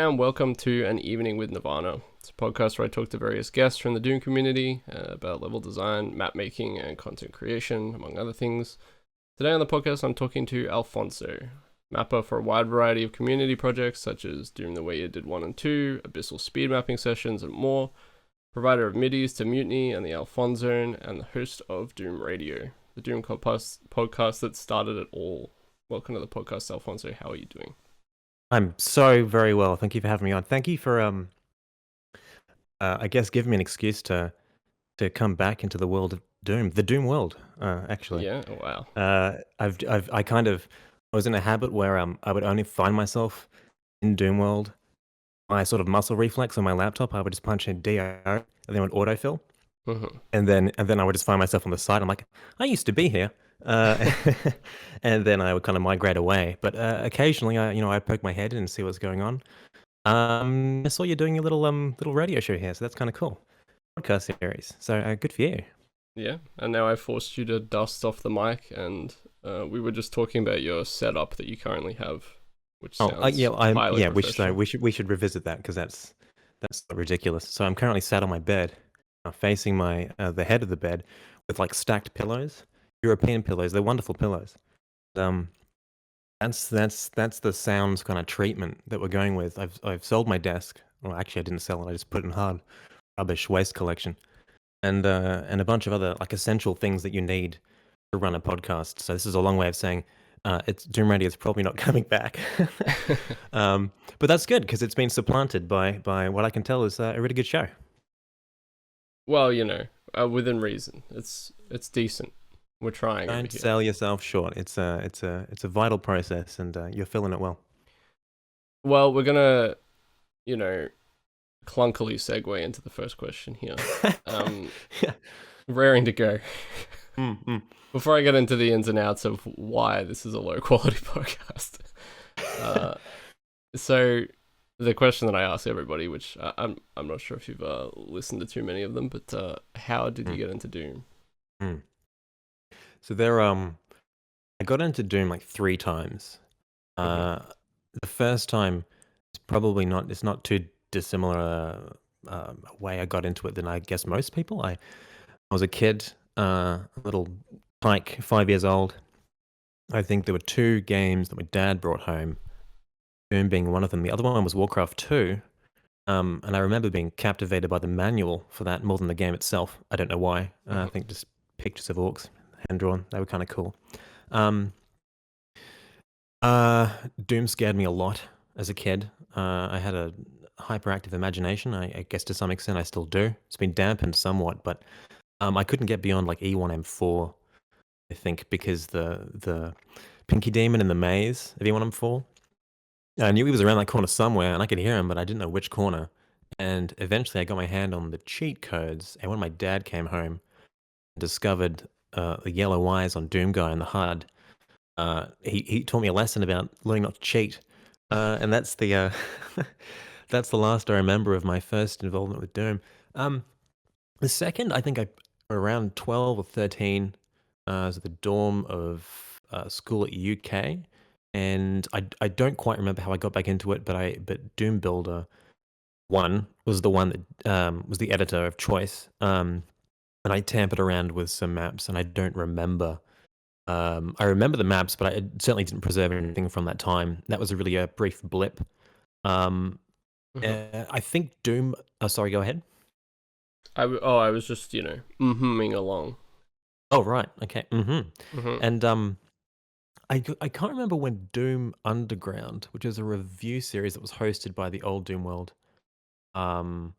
and welcome to An Evening with Nirvana. It's a podcast where I talk to various guests from the Doom community about level design, map making, and content creation, among other things. Today on the podcast, I'm talking to Alfonzo, mapper for a wide variety of community projects such as Doom the Way You Did 1 and 2, Abyssal Speedmapping Sessions, and more, provider of midis to Mutiny and the Alfonzone, and the host of Doom Radio, the Doom podcast that started it all. Welcome to the podcast, Alfonzo. How are you doing? I'm so very well. Thank you for having me on. Thank you for I guess giving me an excuse to come back into the world of Doom, the Doom world. Actually, Yeah. Oh, wow. I was in a habit where I would only find myself in Doom world. My sort of muscle reflex on my laptop, I would just punch in DO and then it would autofill, Mm-hmm. and then I would just find myself on the side. I'm like, I used to be here. Uh, and then I would kind of migrate away. But occasionally, I poke my head in and see what's going on. I saw you doing a little radio show here, so that's kind of cool. Podcast series. So good for you. Yeah, and now I forced you to dust off the mic, and we were just talking about your setup that you currently have, which Oh, sounds highly professional. we should revisit that because that's ridiculous. So I'm currently sat on my bed, facing my the head of the bed with like stacked pillows, European pillows. They're wonderful pillows. Um, that's the sounds kind of treatment that we're going with. I've sold my desk. Well, actually, I didn't sell it. I just put it in hard rubbish waste collection, and a bunch of other like essential things that you need to run a podcast. So this is a long way of saying it's Doom Radio is probably not coming back. But that's good because it's been supplanted by what I can tell is a really good show. Well, within reason. It's decent. We're trying over Don't here. sell yourself short. It's a vital process, and you're filling it well. Well, we're gonna, clunkily segue into the first question here. Yeah. Raring to go. Mm. Before I get into the ins and outs of why this is a low quality podcast, so the question that I ask everybody, which I'm not sure if you've listened to too many of them, but how did you get into Doom? Mm. So I got into Doom like 3 times. Mhm. The first time it's not too dissimilar way I got into it than I guess most people. I was a kid, a little tyke, 5 years old. I think there were 2 games that my dad brought home, Doom being one of them. The other one was Warcraft 2. And I remember being captivated by the manual for that more than the game itself. I don't know why. I think just pictures of orcs, hand drawn. They were kind of cool. Um, Doom scared me a lot as a kid. I had a hyperactive imagination. I guess to some extent I still do. It's been dampened somewhat, but I couldn't get beyond like E1M4, I think, because the Pinky Demon in the maze of E1M4. I knew he was around that corner somewhere, and I could hear him, but I didn't know which corner. And eventually, I got my hand on the cheat codes, and when my dad came home and discovered the yellow eyes on Doom Guy in the HUD, he taught me a lesson about learning not to cheat, and that's the that's the last I remember of my first involvement with Doom. The second, I think I around 12 or 13, was at the dorm of school at UK, and I don't quite remember how I got back into it, but Doom Builder 1 was the one that was the editor of choice, and I tampered around with some maps, and I don't remember. I remember the maps, but I certainly didn't preserve anything from that time. That was a really brief blip. Um, I think Doom. Oh, sorry. Go ahead. I was just, mm-humming along. Oh, right. Okay. Mm-hmm. And I can't remember when Doom Underground, which is a review series that was hosted by the old Doom World, um,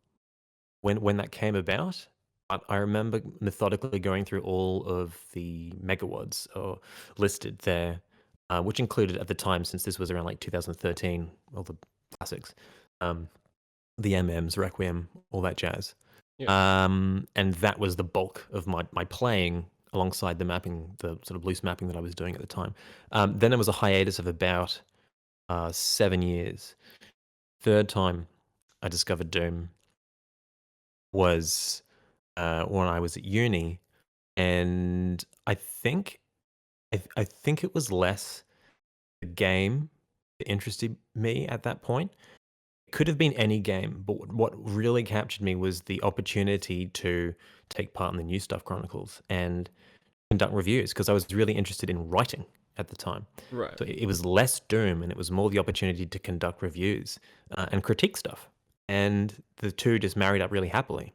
when that came about. I remember methodically going through all of the megawads listed there, which included at the time, since this was around like 2013, all the classics, um, the MMs, Requiem, all that jazz. Yeah. And that was the bulk of my playing alongside the mapping, the sort of loose mapping that I was doing at the time. Then there was a hiatus of about 7 years. Third time I discovered Doom was when I was at uni, and I think it was less the game that interested me at that point, could have been any game, but what really captured me was the opportunity to take part in the New Stuff Chronicles and conduct reviews because I was really interested in writing at the time. Right. So it was less Doom, and it was more the opportunity to conduct reviews and critique stuff. And the two just married up really happily.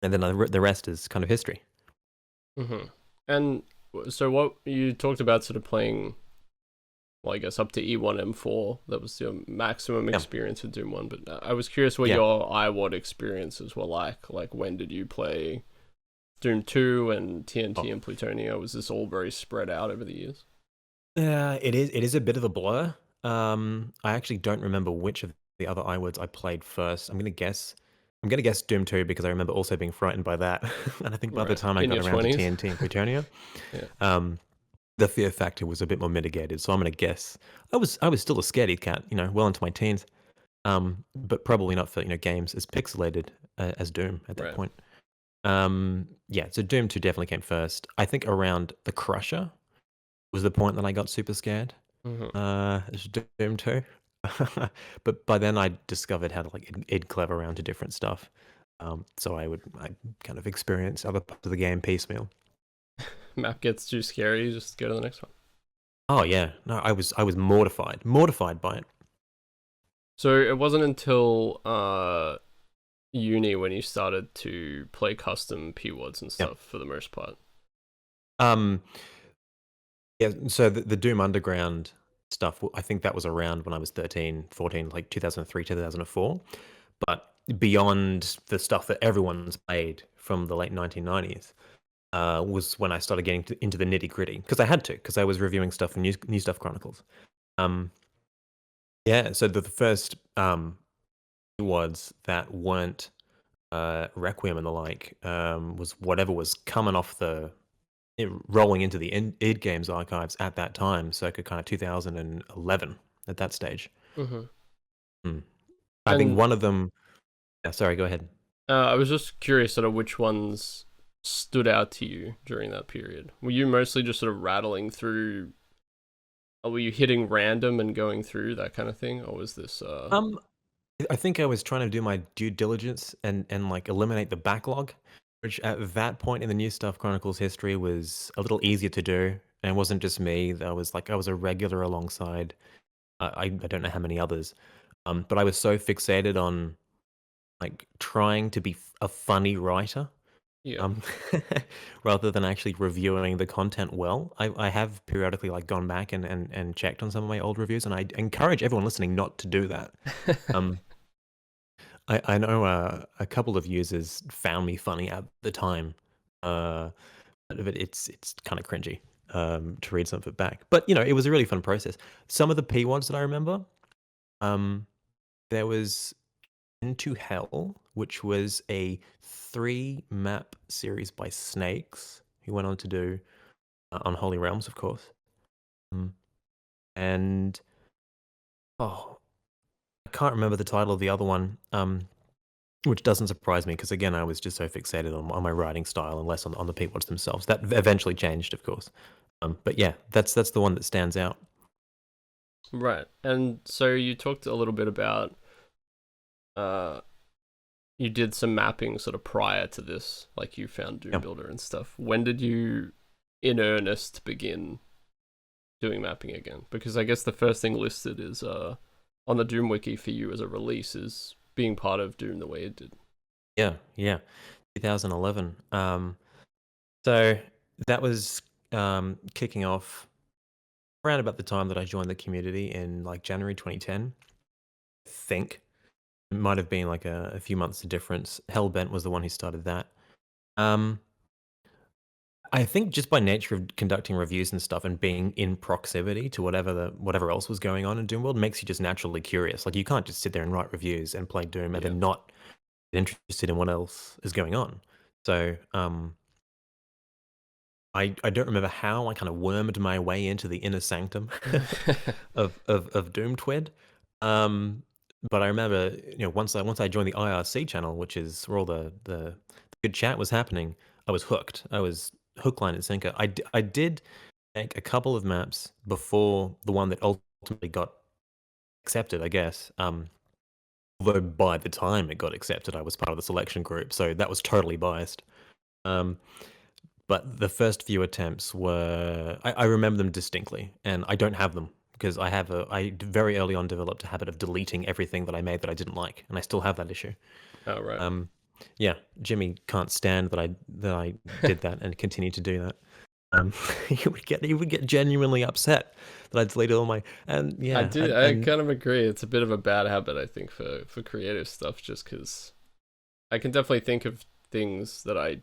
And then the rest is kind of history. Mm-hmm. And so what you talked about sort of playing, well, I guess up to E1M4. That was your maximum Yeah. experience with Doom 1. But I was curious what Yeah. your iWAD experiences were like. Like, when did you play Doom 2 and TNT and Plutonia? Was this all very spread out over the years? It is. It is a bit of a blur. I actually don't remember which of the other iWords I played first. I'm gonna guess. I'm gonna guess Doom 2 because I remember also being frightened by that. And I think by the Right. time I In got your around to 20s? TNT and Plutonia, Yeah. um, the fear factor was a bit more mitigated. So I'm gonna guess I was still a scaredy cat, well into my teens. But probably not for games as pixelated as Doom at that Right. point. Yeah. So Doom 2 definitely came first. I think around the Crusher was the point that I got super scared. Mm-hmm. It's Doom 2. But by then I discovered how to like id clever around to different stuff. So I kind of experience other parts of the game piecemeal. Map gets too scary, you just go to the next one. Oh yeah, no, I was mortified by it. So it wasn't until uni when you started to play custom P-Wads and Yeah. stuff for the most part. Um. Yeah. So the Doom Underground stuff, I think that was around when I was 13, 14, like 2003, 2004. But beyond the stuff that everyone's played from the late 1990s, was when I started getting into the nitty gritty because I had to because I was reviewing stuff for New Stuff Chronicles. Um, yeah, so the first words that weren't Requiem and the like was whatever was coming off rolling into the id Games archives at that time, circa kind of 2011 at that stage. Mm-hmm. Hmm. I think And one of them. Yeah, sorry, go ahead. I was just curious sort of which ones stood out to you during that period. Were you mostly just sort of rattling through, or were you hitting random and going through that kind of thing? Or was this Um, I think I was trying to do my due diligence and like eliminate the backlog, which at that point in the New Stuff Chronicles history was a little easier to do. And it wasn't just me. I was a regular alongside. I don't know how many others. But I was so fixated on like trying to be a funny writer, yeah. um, rather than actually reviewing the content well. I have periodically like gone back and checked on some of my old reviews, and I encourage everyone listening not to do that. Um, I know a couple of users found me funny at the time, uh, but it's kind of cringy to read some of it back. But it was a really fun process. Some of the P ones that I remember, um, there was Into Hell, which was a 3-map series by Snakes, who went on to do Unholy Realms, of course. And oh, I can't remember the title of the other one. Which doesn't surprise me because again, I was just so fixated on my writing style and less on the Pequods themselves. That eventually changed, of course. But yeah, that's the one that stands out. Right. And so you talked a little bit about uh you did some mapping sort of prior to this, like you found Doom Yeah. Builder and stuff. When did you in earnest begin doing mapping again? Because I guess the first thing listed is on the Doom wiki for you as a release is being part of Doom the way it did. Yeah. 2011. So that was kicking off around about the time that I joined the community in like January 2010. I think it might have been like a few months of difference. Hellbent was the one who started that. Um, I think just by nature of conducting reviews and stuff and being in proximity to whatever else was going on in Doom World makes you just naturally curious. Like you can't just sit there and write reviews and play Doom and Yeah. then not get interested in what else is going on. So I don't remember how I kind of wormed my way into the inner sanctum of Doom Twid. Um, but I remember, once I joined the IRC channel, which is where all the good chat was happening, I was hooked. I was hook, line, and sinker. I did make a couple of maps before the one that ultimately got accepted, I guess. Although by the time it got accepted, I was part of the selection group, so that was totally biased. Um, but the first few attempts were, I remember them distinctly, and I don't have them because I very early on developed a habit of deleting everything that I made that I didn't like, and I still have that issue. Oh, right. Yeah, Jimmy can't stand that I did that and continue to do that. He would get genuinely upset that I deleted all my, and I yeah, do. I and kind of agree. It's a bit of a bad habit, I think, for creative stuff, just because I can definitely think of things that I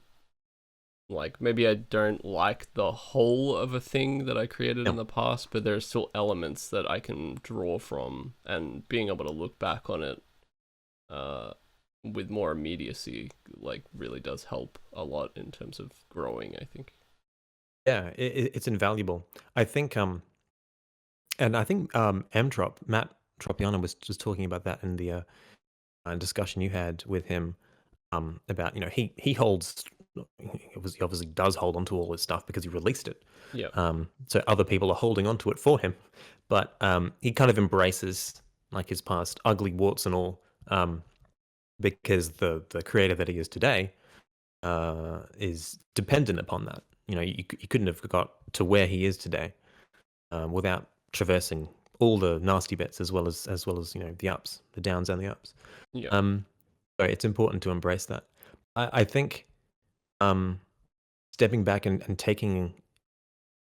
like. Maybe I don't like the whole of a thing that I created yeah. in the past, but there's still elements that I can draw from, and being able to look back on it uh, with more immediacy, like, really does help a lot in terms of growing, I think. Yeah, it's invaluable. I think and I think Matt Tropiano was just talking about that in the discussion you had with him about, he holds, he obviously does hold onto all his stuff because he released it. Yeah. So other people are holding onto it for him, but he kind of embraces like his past ugly warts and all, because the creator that he is today is dependent upon that. He couldn't have got to where he is today without traversing all the nasty bits as well as the ups, the downs, and the ups. Yeah. So it's important to embrace that. I think um, stepping back and taking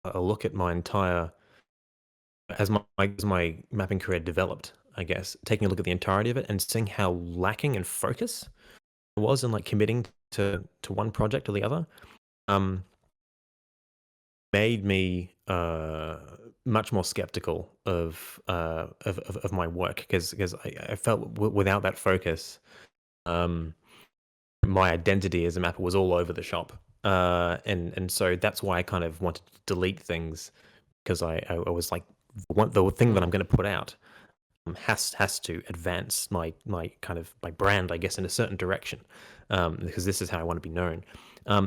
a look at my entire as my mapping career developed, I guess taking a look at the entirety of it and seeing how lacking in focus I was in like committing to one project or the other, um, made me much more skeptical of my work because I felt without that focus, um, my identity as a mapper was all over the shop, and so that's why I kind of wanted to delete things because I was like the thing that Mm. I'm going to put out has to advance my kind of my brand, I guess, in a certain direction, because this is how I want to be known.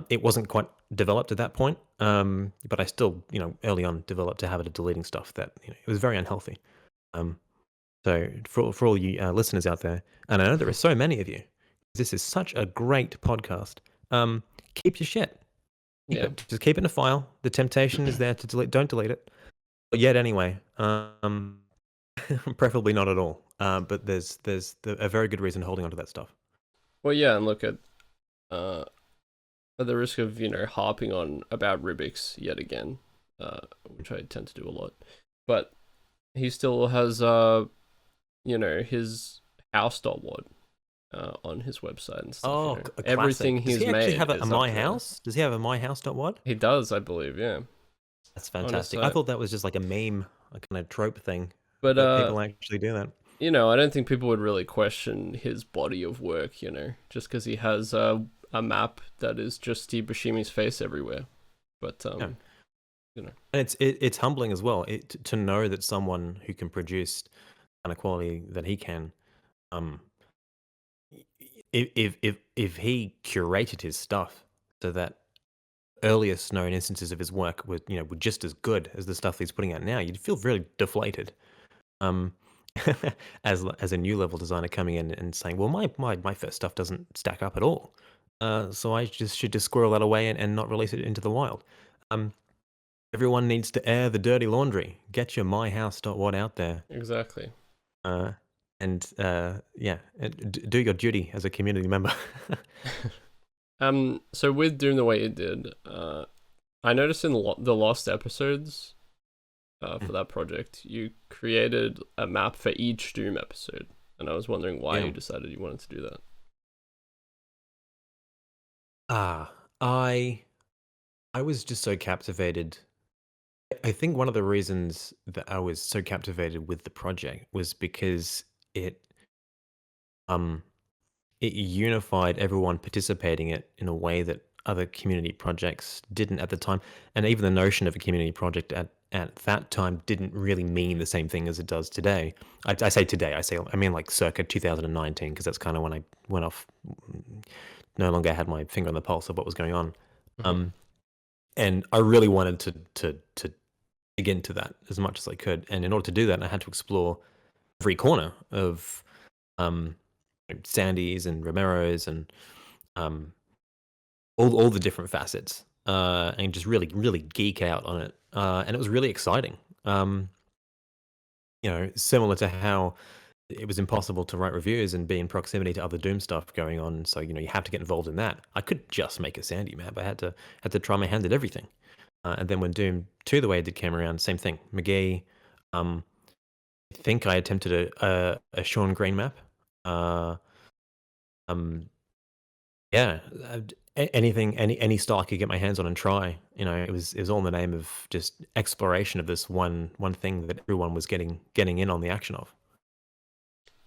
It wasn't quite developed at that point, but I still, early on developed a habit of deleting stuff that it was very unhealthy. Um, so for all you listeners out there, and I know there are so many of you, this is such a great podcast. Keep your shit. Keep Yeah. it. Just keep it in a file. The temptation is there to delete. Don't delete it. But yet anyway. Preferably not at all. But a very good reason holding on to that stuff. Well, yeah, and look uh, at the risk of, harping on about Rubik's yet again, which I tend to do a lot, but he still has, his house.wad on his website and stuff. Oh, a Everything classic. Does he's he actually made have a is up My there. House? Does he have a My House.wad? He does, I believe, yeah, That's on his fantastic. I site. thought that was just like a meme, a kind of trope thing, But but people actually do that. I don't think people would really question his body of work, just because he has a map that is just Steve Buscemi's face everywhere. But Yeah. And it's humbling as well to know that someone who can produce kind of quality that he can, um, if he curated his stuff so that earliest known instances of his work were just as good as the stuff he's putting out now, you'd feel really deflated. Um, as a new level designer coming in and saying, well, my first stuff doesn't stack up at all, so I should just squirrel that away and not release it into the wild. Um, Everyone needs to air the dirty laundry. Get your myhouse.wad out there. exactly. Uh, and yeah, do your duty as a community member. So with Doom the way it did, I noticed in the lost episodes, for that project, you created a map for each Doom episode, and I was wondering why Yeah. you decided you wanted to do that. I was just so captivated. I think one of the reasons that I was so captivated with the project was because um it unified everyone participating it in a way that other community projects didn't at the time. And even the notion of a community project at that time didn't really mean the same thing as it does today. I say today, I mean like circa 2019, because that's kind of when I went off, no longer had my finger on the pulse of what was going on. Mhm. Um, and I really wanted to dig into that as much as I could. And in order to do that, I had to explore every corner of Sandys and Romeros and um, all the different facets, and just really geek out on it. And it was really exciting. Similar to how it was impossible to write reviews and be in proximity to other Doom stuff going on. So you have to get involved in that. I could just make a Sandy map. I had to try my hand at everything. And then when Doom 2 the way it did came around, same thing. McGee. I think I attempted a Sean Green map. Uh, um, yeah, anything, any style I could get my hands on and try. It was all in the name of just exploration of this one thing that everyone was getting in on the action of.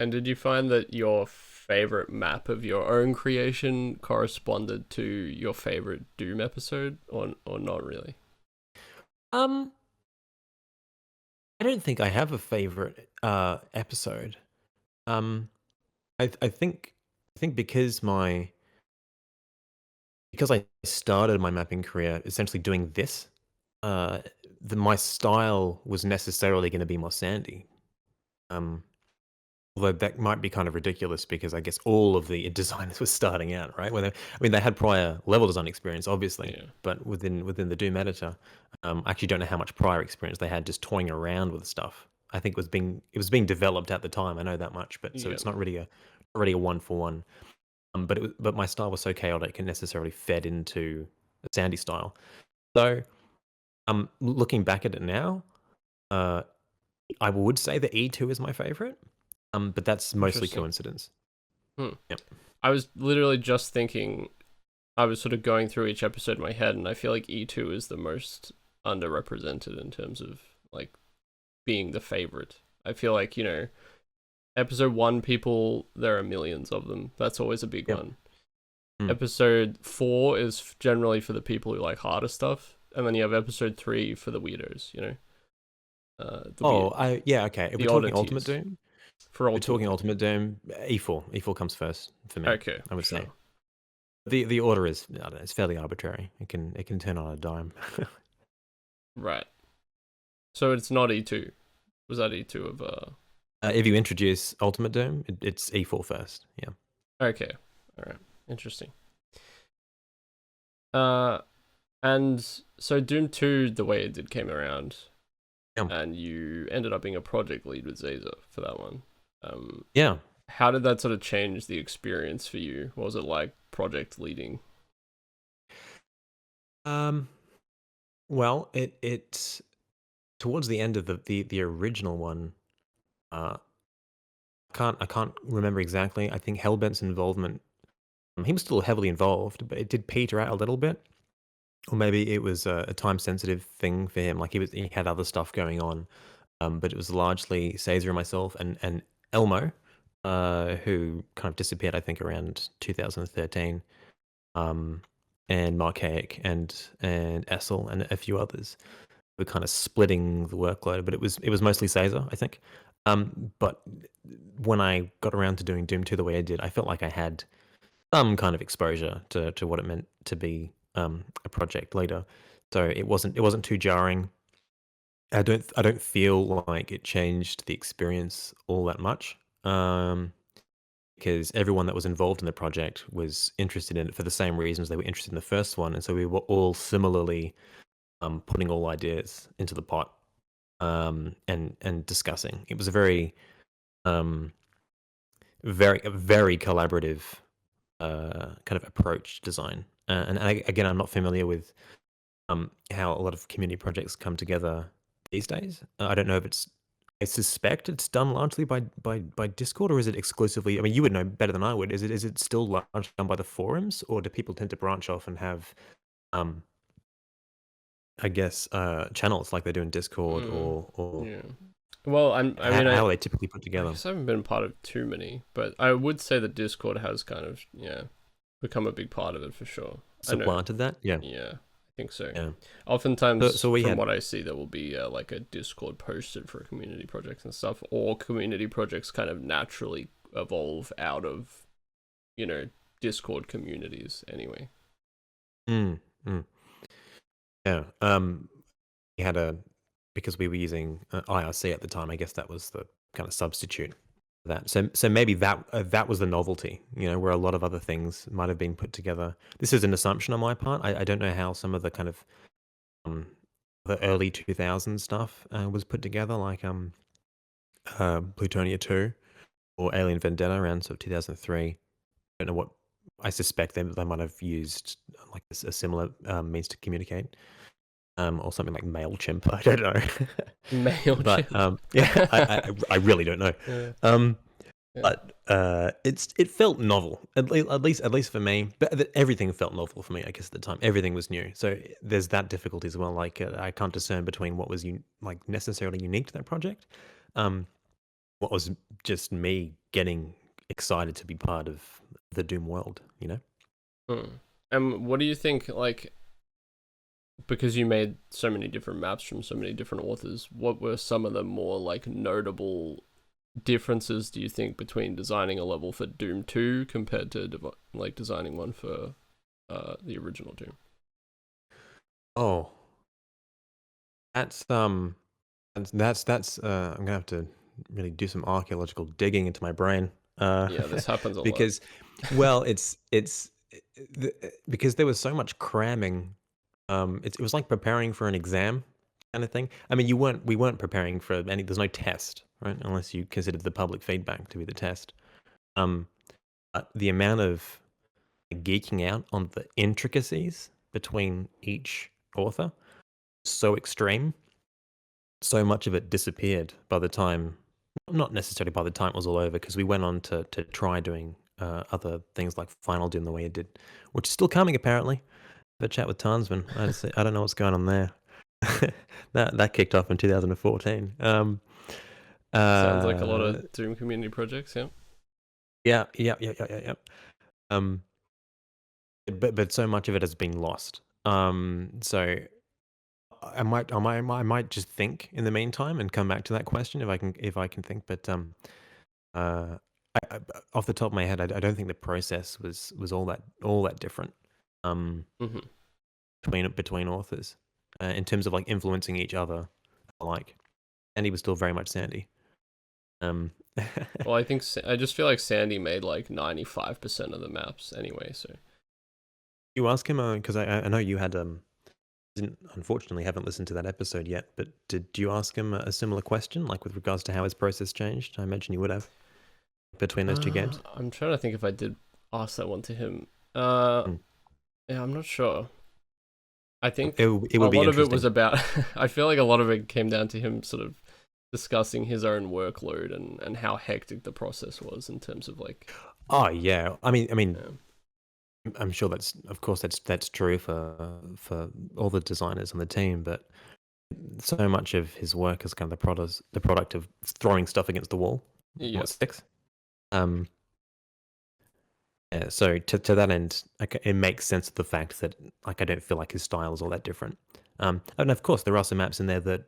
And did you find that your favorite map of your own creation corresponded to your favorite Doom episode, or not really? Um, I don't think I have a favorite episode. Um, I think because I started my mapping career essentially doing this, uh, my style was necessarily going to be more sandy. Um, Although that might be kind of ridiculous because I guess all of the designers were starting out, right? They had prior level design experience, obviously, Yeah. but within the Doom editor, I actually don't know how much prior experience they had just toying around with stuff. I think it was being developed at the time. I know that much, but so Yeah. it's not really a one for one. But my style was so chaotic and necessarily fed into a Sandy style. So, looking back at it now, uh, I would say the E2 is my favorite. But that's mostly Interesting. coincidence. Hmm. Yep. I was literally just thinking, I was sort of going through each episode in my head, and I feel like E2 is the most underrepresented in terms of like being the favorite. I feel like, episode 1 people, there are millions of them. That's always a big Yep. one. Mm. Episode 4 is generally for the people who like harder stuff, and then you have episode 3 for the weirdos, Okay. If the we're talking Ultimate oddities Doom, for we're talking Ultimate. Ultimate Doom, E4. E4 comes first for me, Okay, I would say. sure. The order is, I don't know, it's fairly arbitrary. It can turn on a dime. Right. So it's not E2. Was that E2 of If you introduce Ultimate Doom, it's E4 first. Yeah. Okay. All right. Interesting. Uh and so Doom 2 the way it did came around, Yeah. and you ended up being a project lead with Zaza for that one. Yeah. How did that sort of change the experience for you? What was it like project leading? Well, it towards the end of the original one, uh, I can't remember exactly. I think Hellbent's involvement. He was still heavily involved, but it did peter out a little bit. Or maybe it was a time sensitive thing for him. Like he had other stuff going on, but it was largely Caesar and myself and Elmo, who kind of disappeared. I think around 2013, and Marcaic and Essel and a few others were kind of splitting the workload. But it was mostly Caesar, I think. But when I got around to doing Doom 2 the way I did, I felt like I had some kind of exposure to what it meant to be a project leader. So it wasn't too jarring. I don't feel like it changed the experience all that much, because everyone that was involved in the project was interested in it for the same reasons they were interested in the first one, and so we were all similarly putting all ideas into the pot, and discussing. It was a um, very collaborative kind of approach design. Again, I'm not familiar with how a lot of community projects come together these days. I don't know if I suspect it's done largely by Discord, or is it exclusively? I mean, you would know better than I would. Is it still largely done by the forums, or do people tend to branch off and have, um, I guess, channels like they do in Discord, or Yeah. Well, how are they typically put I together? guess I haven't been part of too many, but I would say that Discord has kind of become a big part of it for sure. I know. Supplanted that? Yeah, Yeah, I think so. yeah. Oftentimes, So we from had, what I see, there will be like a Discord posted for community projects and stuff, or community projects kind of naturally evolve out of, Discord communities anyway. mm, mm, yeah. We had because we were using IRC at the time. I guess that was the kind of substitute that. So maybe that was the novelty, where a lot of other things might have been put together. This is an assumption on my part. I don't know how some of the kind of um, the early 2000s stuff was put together, like Plutonia 2 or Alien Vendetta around sort of 2003. I don't know what. I suspect they might have used like a similar means to communicate, or something like Mailchimp. I don't know, but Mailchimp. yeah, I really don't know. Yeah. Um, Yeah. but it felt novel, at least for me. But everything felt novel for me, I guess, at the time. Everything was new, so there's that difficulty as well. Like I can't discern between what was like necessarily unique to that project, um, what was just me getting excited to be part of the Doom world. And what do you think, like, because you made so many different maps from so many different authors, what were some of the more like notable differences do you think between designing a level for Doom 2 compared to like designing one for the original Doom? Oh, that's I'm gonna have to really do some archaeological digging into my brain, Yeah, this happens a lot. because, well, because there was so much cramming. It was like preparing for an exam kind of thing. I mean, we weren't preparing for any. There's no test, right? Unless you considered the public feedback to be the test. Um, the amount of geeking out on the intricacies between each author is so extreme. So much of it disappeared by the time, not necessarily by the time it was all over, because we went on to try doing other things like Final Doom the way it did, which is still coming apparently. Have a chat with Tansman. I don't know what's going on there. That kicked off in 2014. Sounds like a lot Uh, of Doom community projects, yeah. yeah. Um, but so much of it has been lost. So I might just think in the meantime and come back to that question if I can think. But uh, off the top of my head, I don't think the process was all that different. Um, Hmm. between authors, in terms of like influencing each other. Like Sandy was still very much Sandy. Um, Well, I think I just feel like Sandy made like 95% of the maps anyway, so. you ask him, because I know you had didn't, unfortunately haven't listened to that episode yet, but did you ask him a similar question, like with regards to how his process changed? I imagine you would have between those two games. I'm trying to think if I did ask that one to him. Uh, Mm. yeah, I'm not sure. I It, think it a would be lot of it was interesting. about. I feel like a lot of it came down to him sort of discussing his own workload and how hectic the process was in terms of like. Oh yeah, I mean, Yeah. I'm sure of course that's true for all the designers on the team, but so much of his work is kind of the product of throwing stuff against the wall. Yeah. What sticks? Um, yeah, so to that end, like, it makes sense of the fact that like I don't feel like his style is all that different. And of course there are some maps in there that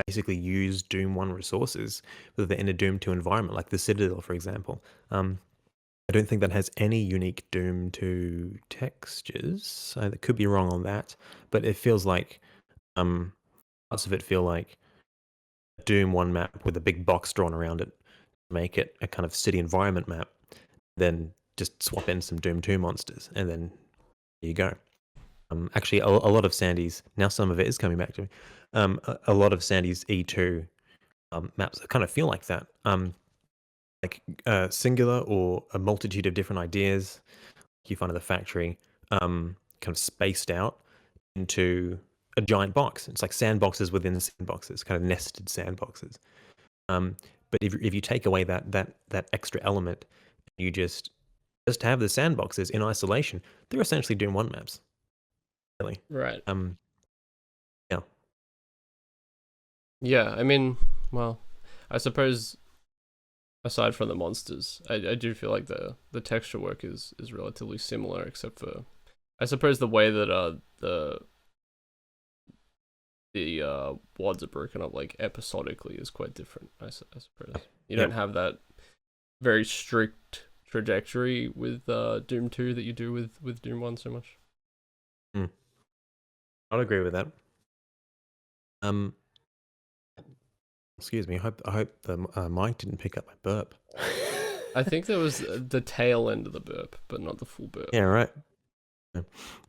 basically use Doom 1 resources, but they're in a Doom 2 environment, like the Citadel, for example. I don't think that has any unique Doom 2 textures. I could be wrong on that, but it feels like um, parts of it feel like a Doom 1 map with a big box drawn around it, make it a kind of city environment map, then just swap in some Doom 2 monsters, and then there you go. Actually, a lot of Sandy's, now some of it is coming back to me. A lot of Sandy's E2 maps kind of feel like that. Like singular or a multitude of different ideas you find at the factory, kind of spaced out into a giant box. It's like sandboxes within sandboxes, kind of nested sandboxes. Um, but if you take away that extra element, you just have the sandboxes in isolation, they're essentially Doom 1 maps, really. Right. Um, yeah. Yeah. I mean, well, I suppose aside from the monsters, I do feel like the texture work is relatively similar, except for I suppose the way that the wads are broken up like episodically is quite different. I suppose you don't Yep. have that very strict trajectory with Doom 2 that you do with Doom 1 so much. Mm, I'll agree with that. Um, Excuse me. I hope the mic didn't pick up my burp. I think that was the tail end of the burp, but not the full burp. Yeah, right. Yeah.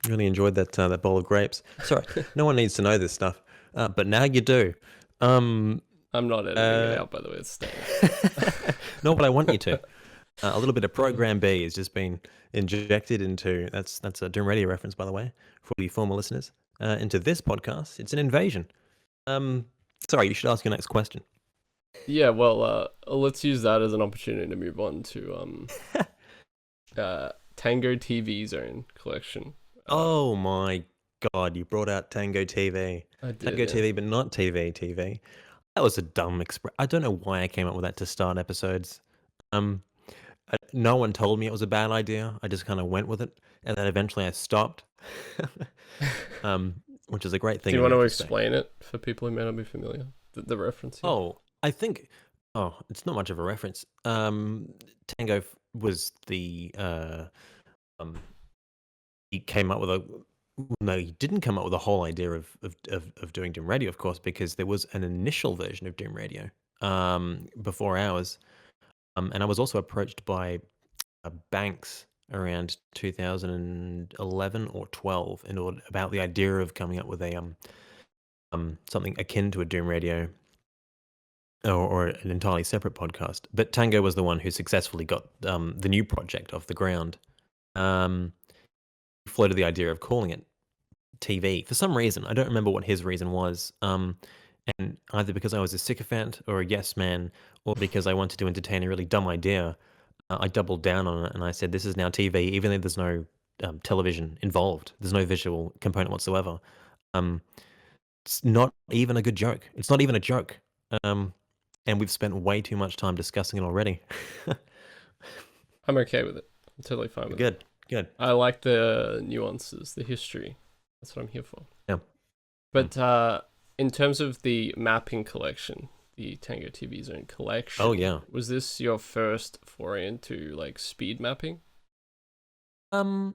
Really enjoyed that bowl of grapes. Sorry, no one needs to know this stuff, but now you do. I'm not editing it out, by the way. It's staying. No, but I want you to. A little bit of Program B has just been injected into. That's a Doom Radio reference, by the way, for the former listeners. Into this podcast, it's an invasion. Sorry, you should ask your next question. Yeah, well, let's use that as an opportunity to move on to Tango TV Zone collection. Oh my God, you brought out Tango TV. I did, Tango TV, but not TV. That was a dumb express. I don't know why I came up with that to start episodes. No one told me it was a bad idea. I just kind of went with it, and then eventually I stopped. Which is a great thing. Do you want to explain it for people who may not be familiar? The reference here? Oh, I think. Oh, it's not much of a reference. Tango was the. He came up with a. No, he didn't come up with the whole idea of doing Doom Radio, of course, because there was an initial version of Doom Radio before ours. And I was also approached by Banks around 2011 or 12 about the idea of coming up with a something akin to a Doom Radio or an entirely separate podcast. But Tango was the one who successfully got the new project off the ground. He floated the idea of calling it TV for some reason. I don't remember what his reason was. And either because I was a sycophant or a yes man, or because I wanted to entertain a really dumb idea, I doubled down on it and I said, "This is now TV, even though there's no television involved. There's no visual component whatsoever. It's not even a good joke. It's not even a joke. And we've spent way too much time discussing it already." I'm okay with it. I'm totally fine with it. Good. I like the nuances, the history. That's what I'm here for. Yeah. But in terms of the mapping collection, the Tango TV Zone collection. Oh yeah. Was this your first foray into like speed mapping? I'd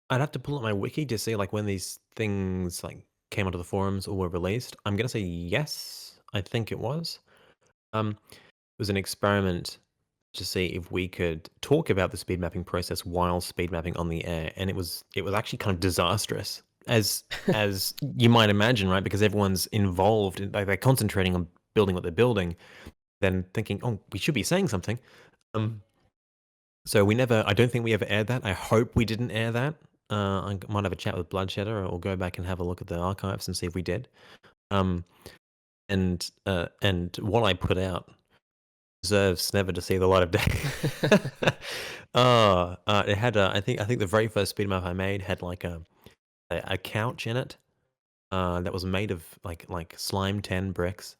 have to pull up my wiki to see like when these things like came onto the forums or were released. I'm gonna say yes. I think it was. It was an experiment to see if we could talk about the speed mapping process while speed mapping on the air, and it was actually kind of disastrous, as you might imagine, right? Because everyone's involved, like they're concentrating on building what they're building, then thinking, "Oh, we should be saying something." So I don't think we ever aired that. I hope we didn't air that. I might have a chat with Bloodshedder, or go back and have a look at the archives and see if we did. And what I put out deserves never to see the light of day. It had I think the very first speed map I made had like a couch in it that was made of like slime 10 bricks.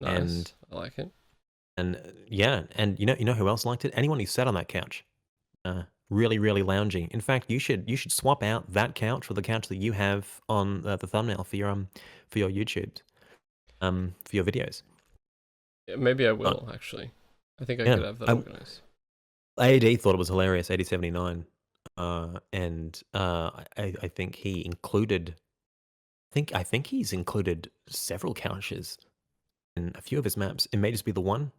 Nice. And I like it. And yeah, and you know who else liked it? Anyone who sat on that couch. Really, really loungy. In fact, you should swap out that couch for the couch that you have on the thumbnail for your YouTube, for your videos. Yeah, maybe I will actually. I think I could have that organized. AD thought it was hilarious. 8079, and I think he included. I think he's included several couches in a few of his maps. It may just be the one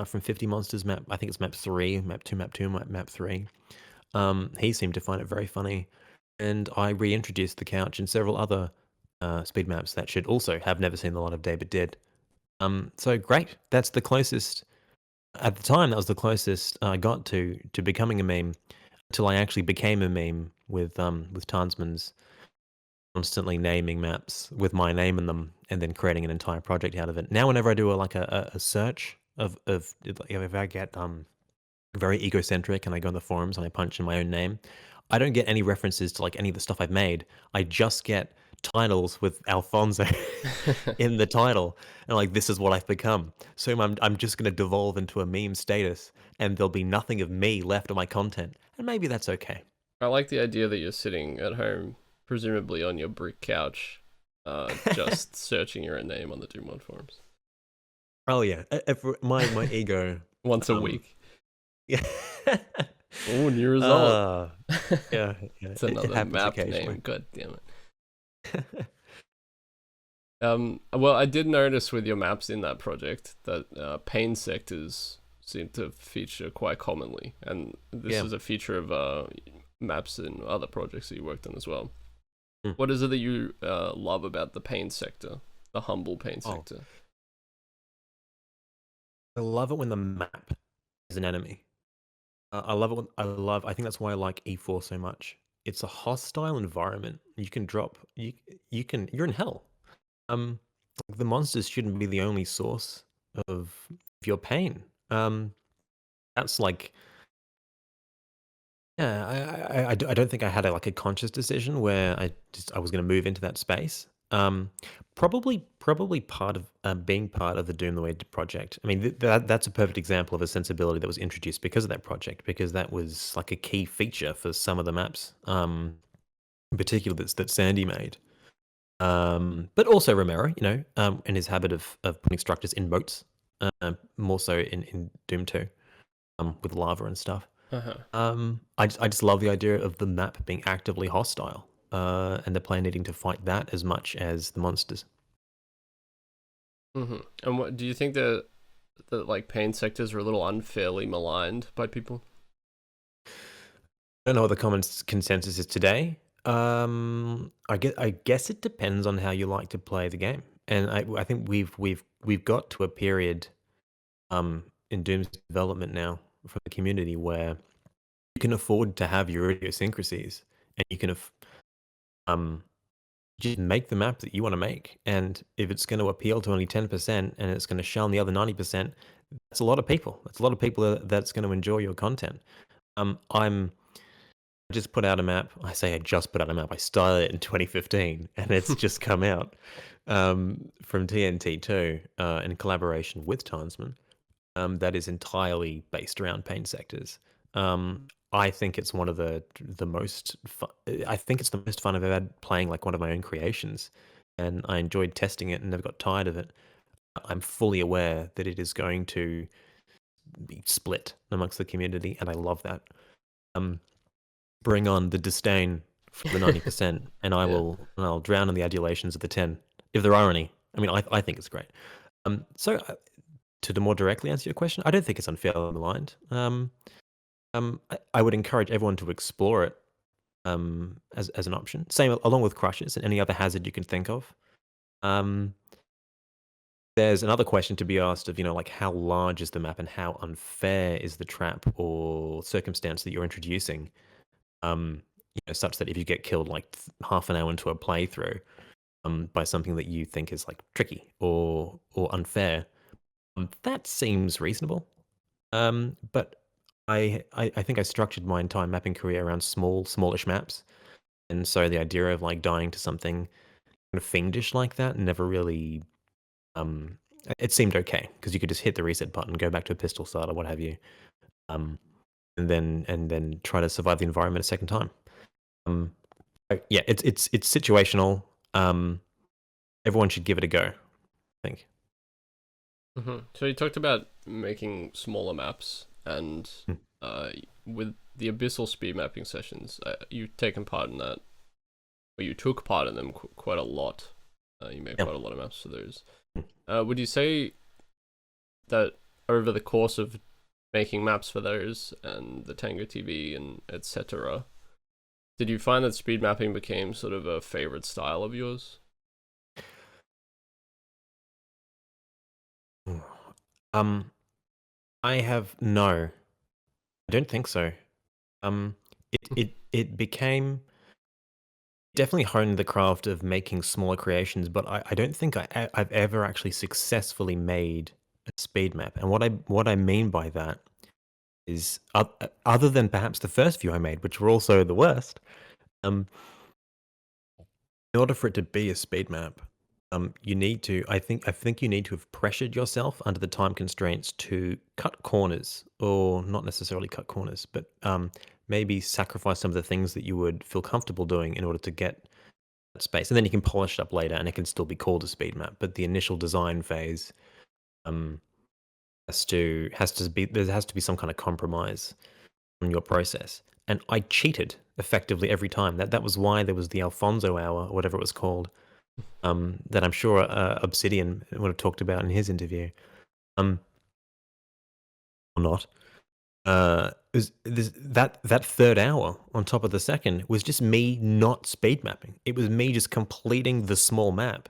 from 50 Monsters map. I think it's map 3, map 2, map 3. He seemed to find it very funny, and I reintroduced the couch in several other speed maps that should also have never seen the light of day, but did. So great. That's the closest. At the time, that was the closest I got to becoming a meme, until I actually became a meme with Tansman's constantly naming maps with my name in them, and then creating an entire project out of it. Now, whenever I do a search of if I get very egocentric and I go on the forums and I punch in my own name, I don't get any references to like any of the stuff I've made. I just get titles with Alfonzo in the title, and like, this is what I've become. So I'm just going to devolve into a meme status, and there'll be nothing of me left of my content, and maybe that's okay. I like the idea that you're sitting at home, presumably on your brick couch, just searching your own name on the Doomod forums. Oh yeah, my ego once a week. Yeah. Oh, new result. Yeah. It's another map name. God damn it. Well, I did notice with your maps in that project that pain sectors seem to feature quite commonly, and this Yeah. is a feature of maps in other projects that you worked on as well. Mm. What is it that you love about the pain sector, the humble pain Oh, sector? I love it when the map is an enemy. I love it. I think that's why I like E4 so much. It's a hostile environment. You can drop. You can. You're in hell. Um, the monsters shouldn't be the only source of your pain. That's like, yeah. I don't think I had a conscious decision where I was going to move into that space. Probably part of being part of the Doom the Way project. I mean, that's a perfect example of a sensibility that was introduced because of that project, because that was like a key feature for some of the maps, in particular that Sandy made. But also Romero, in his habit of putting structures in moats, more so in Doom 2, with lava and stuff. Uh-huh. I just love the idea of the map being actively hostile, and the player needing to fight that as much as the monsters. And what do you think that like pain sectors are a little unfairly maligned by people? I don't know what the common consensus is today. I guess it depends on how you like to play the game, and I think we've got to a period in Doom's development now for the community where you can afford to have your idiosyncrasies, and you can um just make the map that you want to make. And if it's going to appeal to only 10% and it's going to shun the other 90%, that's a lot of people. That's a lot of people that's going to enjoy your content. I just put out a map. I say I just put out a map. I started it in 2015 and it's just come out, from TNT2, in collaboration with Tinesman. That is entirely based around pain sectors. I think it's one of the most I think it's the most fun I've ever had playing like one of my own creations, and I enjoyed testing it and never got tired of it. I'm fully aware that it is going to be split amongst the community, and I love that. Um, Bring on the disdain for the 90%, and Yeah. I'll drown in the adulations of the 10, if there are any. I mean, I think it's great. So to more directly answer your question, I don't think it's unfairly maligned. I would encourage everyone to explore it, as an option. Same along with crushes and any other hazard you can think of. Um, there's another question to be asked of, like how large is the map and how unfair is the trap or circumstance that you're introducing? Such that if you get killed like half an hour into a playthrough, by something that you think is like tricky or unfair, that seems reasonable. But I think I structured my entire mapping career around smallish maps, and so the idea of like dying to something kind of fiendish like that never really, um, it seemed okay because you could just hit the reset button, go back to a pistol start or what have you, um, and then try to survive the environment a second time. Yeah, it's situational. Um, Everyone should give it a go, I think. So you talked about making smaller maps, and Hmm. uh, with the Abyssal Speedmapping Sessions, you've taken part in that, or you took part in them quite a lot. You made Yeah. quite a lot of maps for those. Hmm. Would you say that over the course of making maps for those and the Tango TV and etc., did you find that speed mapping became sort of a favorite style of yours? Um, I have no, I don't think so. It became definitely honed the craft of making smaller creations, but I don't think I've ever actually successfully made a speed map. And what I mean by that is, other than perhaps the first few I made, which were also the worst, um, in order for it to be a speed map, you need to. I think you need to have pressured yourself under the time constraints to cut corners, or not necessarily cut corners, but maybe sacrifice some of the things that you would feel comfortable doing in order to get that space, and then you can polish it up later, and it can still be called a speed map. But the initial design phase, um, has to be some kind of compromise on your process. And I cheated effectively every time. That was why there was the Alfonzo hour, or whatever it was called, that I'm sure Obsidian would have talked about in his interview. Or not. That third hour on top of the second was just me not speed mapping. It was me just completing the small map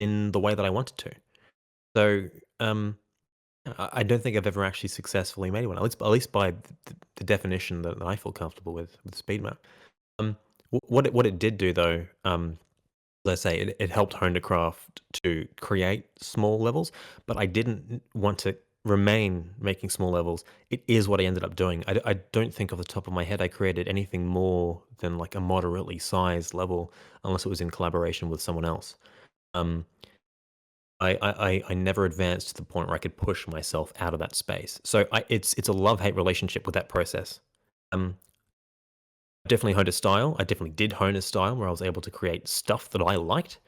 in the way that I wanted to. So I don't think I've ever actually successfully made one. At least by the definition that I feel comfortable with speed map. What it did do though, let's say it helped Honecraft to create small levels, but I didn't want to remain making small levels. It is what I ended up doing. I don't think off the top of my head I created anything more than like a moderately sized level, unless it was in collaboration with someone else. Um, I never advanced to the point where I could push myself out of that space. So it's a love-hate relationship with that process. Definitely honed a style. I definitely did hone a style where I was able to create stuff that I liked.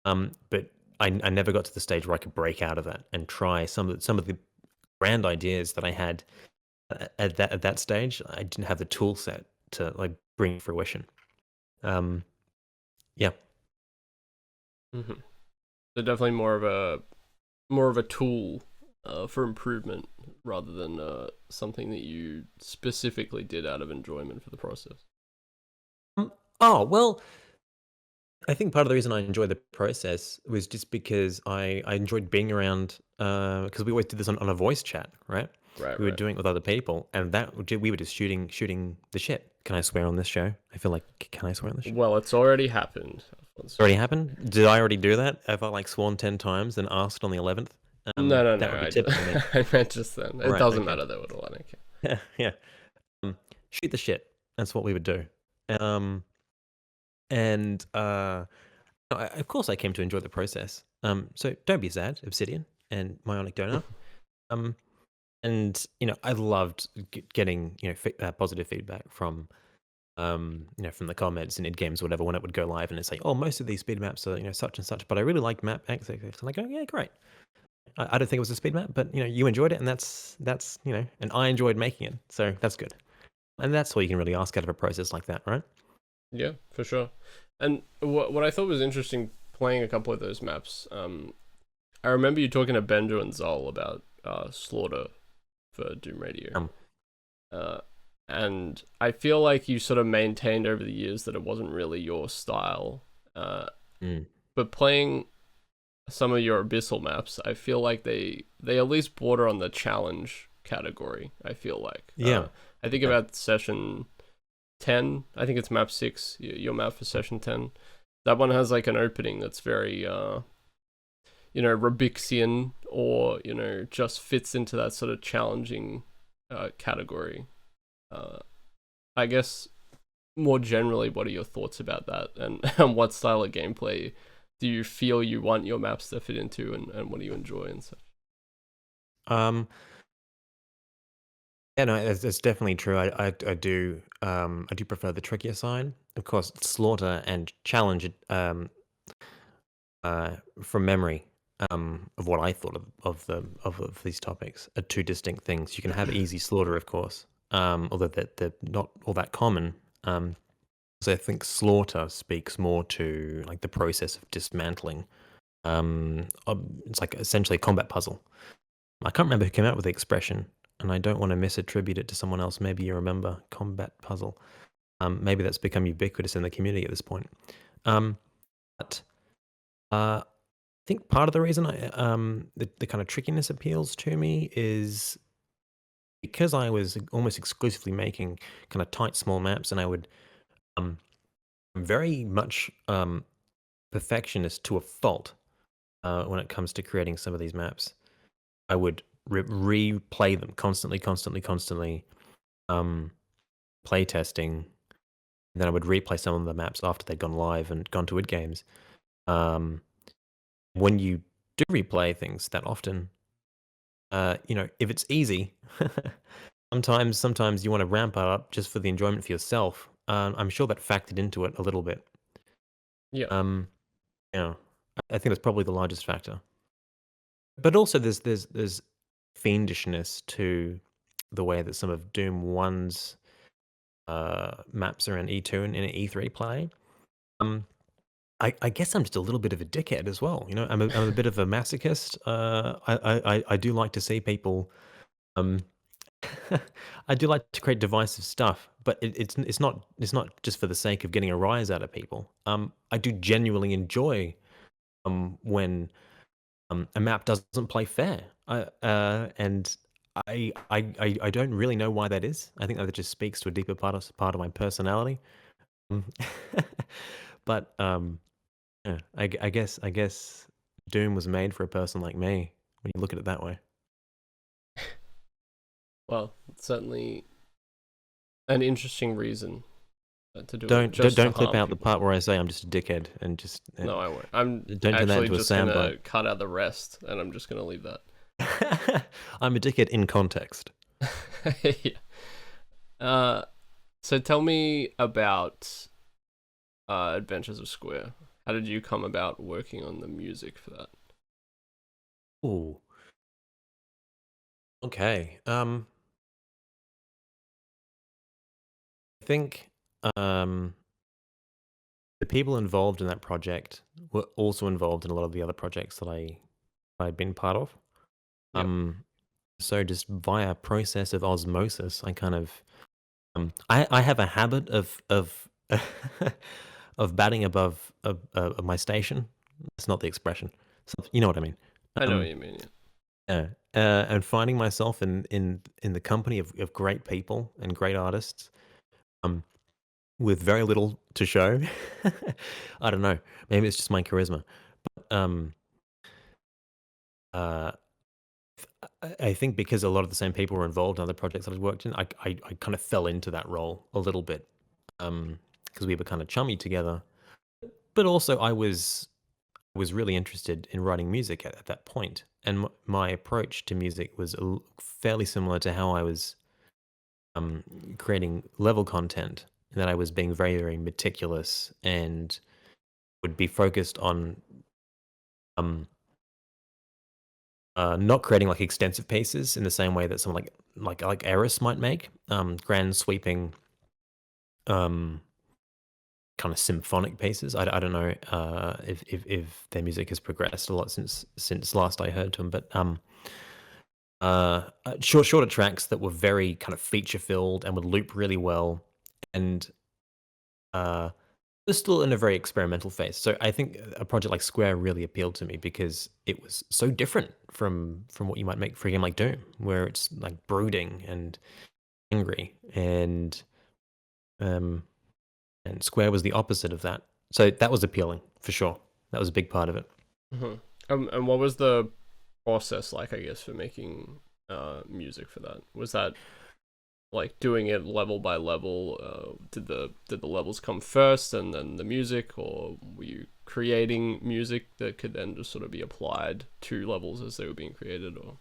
But I never got to the stage where I could break out of that and try some of the grand ideas that I had at that stage. I didn't have the tool set to like bring fruition. Yeah. Mm-hmm. So definitely more of a tool for improvement rather than something that you specifically did out of enjoyment for the process. Oh well, I think part of the reason I enjoyed the process was just because I enjoyed being around, because we always did this on a voice chat, right? Right, We were right. doing it with other people, and we were just shooting the shit. Can I swear on this show? I feel like, can I swear on this show? Well, it's already happened, It's Alfonso. already happened? Did I already do that? Have I like sworn 10 times and asked on the 11th? No, no, That no. would be typical me. I meant just then. It Right, doesn't okay. matter though at all. I don't care. Yeah, yeah. Shoot the shit. That's what we would do. And of course I came to enjoy the process. So don't be sad, Obsidian and Myonic Donor. And I loved getting positive feedback from from the comments in id games, whatever, when it would go live, and it's like, oh, most of these speed maps are such and such, but I really like map X, X, X. And I go, yeah, great. I don't think it was a speed map, but you enjoyed it, and that's and I enjoyed making it, so that's good. And that's all you can really ask out of a process like that, right? Yeah, for sure. And what I thought was interesting playing a couple of those maps, I remember you talking to Benjo and Zol about Slaughter for Doom Radio. Um, Uh, and I feel like you sort of maintained over the years that it wasn't really your style. mm, But playing some of your Abyssal maps, I feel like they at least border on the challenge category. I feel like. yeah. I think about session 10. I think it's map 6. Your map for session 10. That one has like an opening that's very Rubixian, or just fits into that sort of challenging category. I guess more generally, what are your thoughts about that, and what style of gameplay do you feel you want your maps to fit into, and what do you enjoy and such? Um, yeah, no, it's definitely true. I do prefer the trickier side. Of course, slaughter and challenge, from memory, of what I thought of these topics are two distinct things. You can have easy slaughter, of course, although they're not all that common. So I think slaughter speaks more to like the process of dismantling. It's like essentially a combat puzzle. I can't remember who came out with the expression, and I don't want to misattribute it to someone else. Maybe you remember combat puzzle. Maybe that's become ubiquitous in the community at this point. But I think part of the reason the kind of trickiness appeals to me is because I was almost exclusively making kind of tight, small maps, and I would um, very much perfectionist to a fault when it comes to creating some of these maps. I would replay them constantly, play testing. And then I would replay some of the maps after they'd gone live and gone to id games. When you do replay things that often, if it's easy, sometimes you want to ramp it up just for the enjoyment for yourself. I'm sure that factored into it a little bit. Yeah. Um, I think that's probably the largest factor. But also, there's fiendishness to the way that some of Doom 1's maps around E2 and E3 play. I guess I'm just a little bit of a dickhead as well. You know, I'm a bit of a masochist. I do like to see people. Um, I do like to create divisive stuff, but it's not just for the sake of getting a rise out of people. I do genuinely enjoy when a map doesn't play fair. And I don't really know why that is. I think that just speaks to a deeper part of my personality. Um, but yeah, I guess Doom was made for a person like me when you look at it that way. Well, it's certainly an interesting reason to do it, Don't just to clip harm out the people. part where I say I'm just a dickhead and just No, I won't. I'm don't turn that actually into a just gonna soundbite. cut out the rest, and I'm just gonna leave that. I'm a dickhead in context. Yeah. Uh, so tell me about Adventures of Square. How did you come about working on the music for that? Ooh, okay. I think um the people involved in that project were also involved in a lot of the other projects that I'd been part of. Yep. So just via process of osmosis, I kind of I have a habit of of batting above of my station. That's not the expression. So, you know what I mean. I know what Um, you mean. Yeah. yeah, and finding myself in the company of great people and great artists, um, with very little to show. I don't know. Maybe it's just my charisma. Um, uh, I think because a lot of the same people were involved in other projects that I'd worked in, I kind of fell into that role a little bit, because we were kind of chummy together. But also, I was really interested in writing music at that point, and my approach to music was fairly similar to how I was um, creating level content. In that I was being very, very meticulous and would be focused on um, not creating like extensive pieces in the same way that someone like Eris might make grand sweeping um, kind of symphonic pieces. I don't know if their music has progressed a lot since last I heard to them, but shorter tracks that were very kind of feature filled and would loop really well, and uh, they're still in a very experimental phase. So I think a project like Square really appealed to me because it was so different from what you might make for a game like Doom, where it's like brooding and angry, um, and Square was the opposite of that. So that was appealing for sure. That was a big part of it. Hmm. And what was the process like, I guess, for making music for that? Was that like doing it level by level? Did the levels come first and then the music, or were you creating music that could then just sort of be applied to levels as they were being created? Or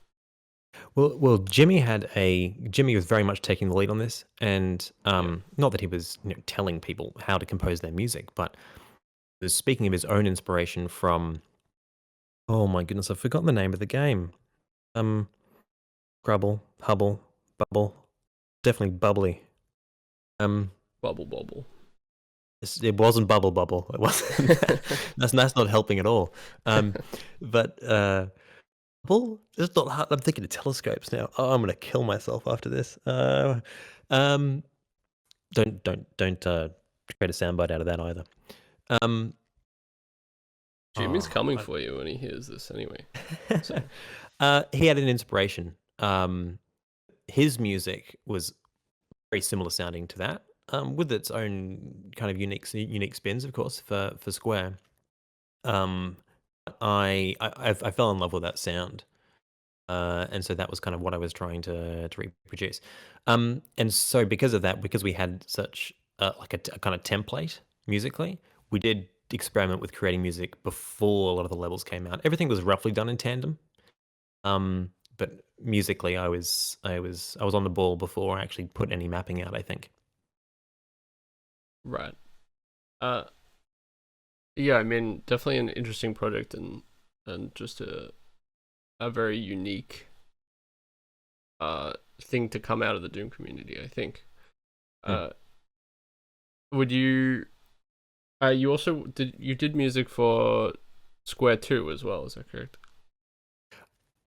Well, Jimmy was very much taking the lead on this, and yeah, not that he was telling people how to compose their music, but he was speaking of his own inspiration from. Oh my goodness, I've forgotten the name of the game. Um, Grubble, Hubble, Bubble, definitely bubbly. Um, bubble bubble. it wasn't Bubble Bubble. It wasn't. That's not helping at all. Um, but Hubble, it's not. I'm thinking of telescopes now. Oh, I'm gonna kill myself after this. Um, don't create a soundbite out of that either. Um, Jimmy's oh, coming for you when he hears this anyway. So he had an inspiration. His music was very similar sounding to that, with its own kind of unique spins, of course, for Square. Um, I fell in love with that sound, and so that was kind of what I was trying to reproduce. And so because of that, because we had such like a kind of template musically, we did experiment with creating music before a lot of the levels came out. Everything was roughly done in tandem, but musically, I was on the ball before I actually put any mapping out. I think. right. Uh, yeah, I mean, definitely an interesting project, and just a very unique thing to come out of the Doom community, I think. Hmm. Uh, would you? You also did music for Square 2 as well, is that correct?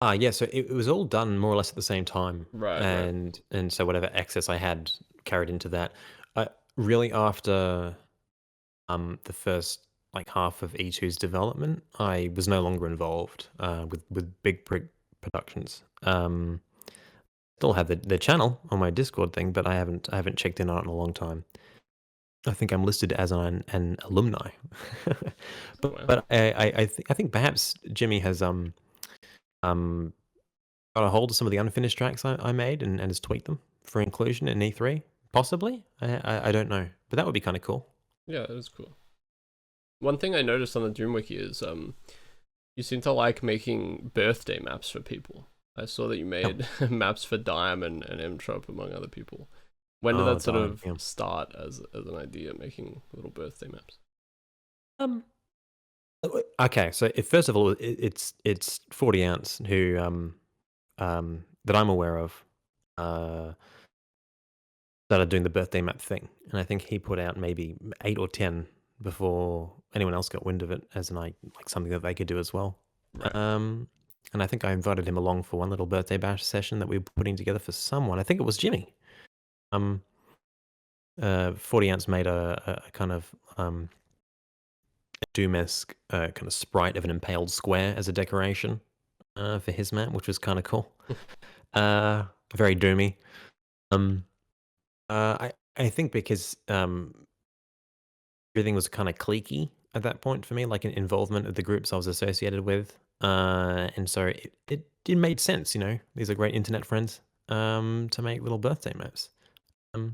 Yeah, so it was all done more or less at the same time, Right, right. and so whatever excess I had carried into that. Really after the first like half of E2's development, I was no longer involved with big productions. Still have the channel on my Discord thing, but I haven't checked in on it in a long time. I think I'm listed as an alumni, Wow. but I think perhaps Jimmy has um got a hold of some of the unfinished tracks I made and has tweaked them for inclusion in E3. Possibly, I don't know, but that would be kind of cool. Yeah, that was cool. One thing I noticed on the Doom Wiki is you seem to like making birthday maps for people. I saw that you Yeah. made maps for Dime and M-Trop among other people. When did Oh, that sort dime. of Yeah. start as an idea, making little birthday maps? Um. Okay. So first of all, it's 40 ounce who that I'm aware of started doing the birthday map thing, and I think he put out maybe 8 or 10 before anyone else got wind of it as like something that they could do as well. Right. Um, and I think I invited him along for one little birthday bash session that we were putting together for someone. I think it was Jimmy. Um, 40 ounce made a kind of Doom-esque kind of sprite of an impaled square as a decoration for his map, which was kind of cool. Uh, Very doomy. Um, I think because everything was kind of cliquey at that point for me, like an involvement of the groups I was associated with, and so it made sense. These are great internet friends to make little birthday maps. Um,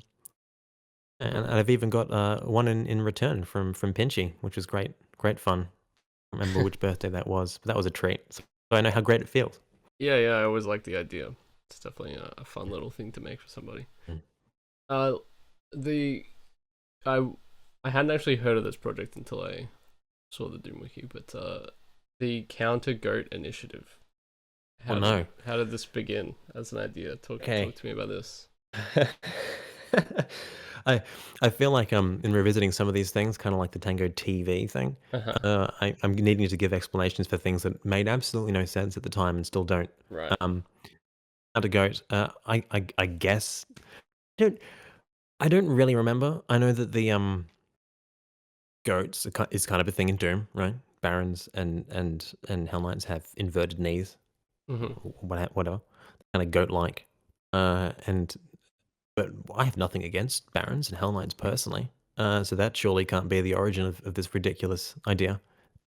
and Mhm. I've even got one in return from Pinchy, which was great fun. I remember which birthday that was, but that was a treat. So I know how great it feels. Yeah, yeah, I always like the idea. It's definitely a fun little thing to make for somebody. Mm. Uh, the I I hadn't actually heard of this project until I saw the Doom Wiki, but the Counter Goat Initiative. Oh How did no. how did this begin as an idea? Talk Okay. to me about this. I I feel like in revisiting some of these things, kind of like the Tango TV thing, Uh-huh. I'm needing to give explanations for things that made absolutely no sense at the time and still don't. Right. Um, How to goat? I guess I don't I don't really remember. I know that the goats is kind of a thing in Doom, right? Barons and Hell Knights have inverted knees, Mm-hmm. whatever, kind of goat-like. And but I have nothing against Barons and Hell Knights personally. So that surely can't be the origin of this ridiculous idea.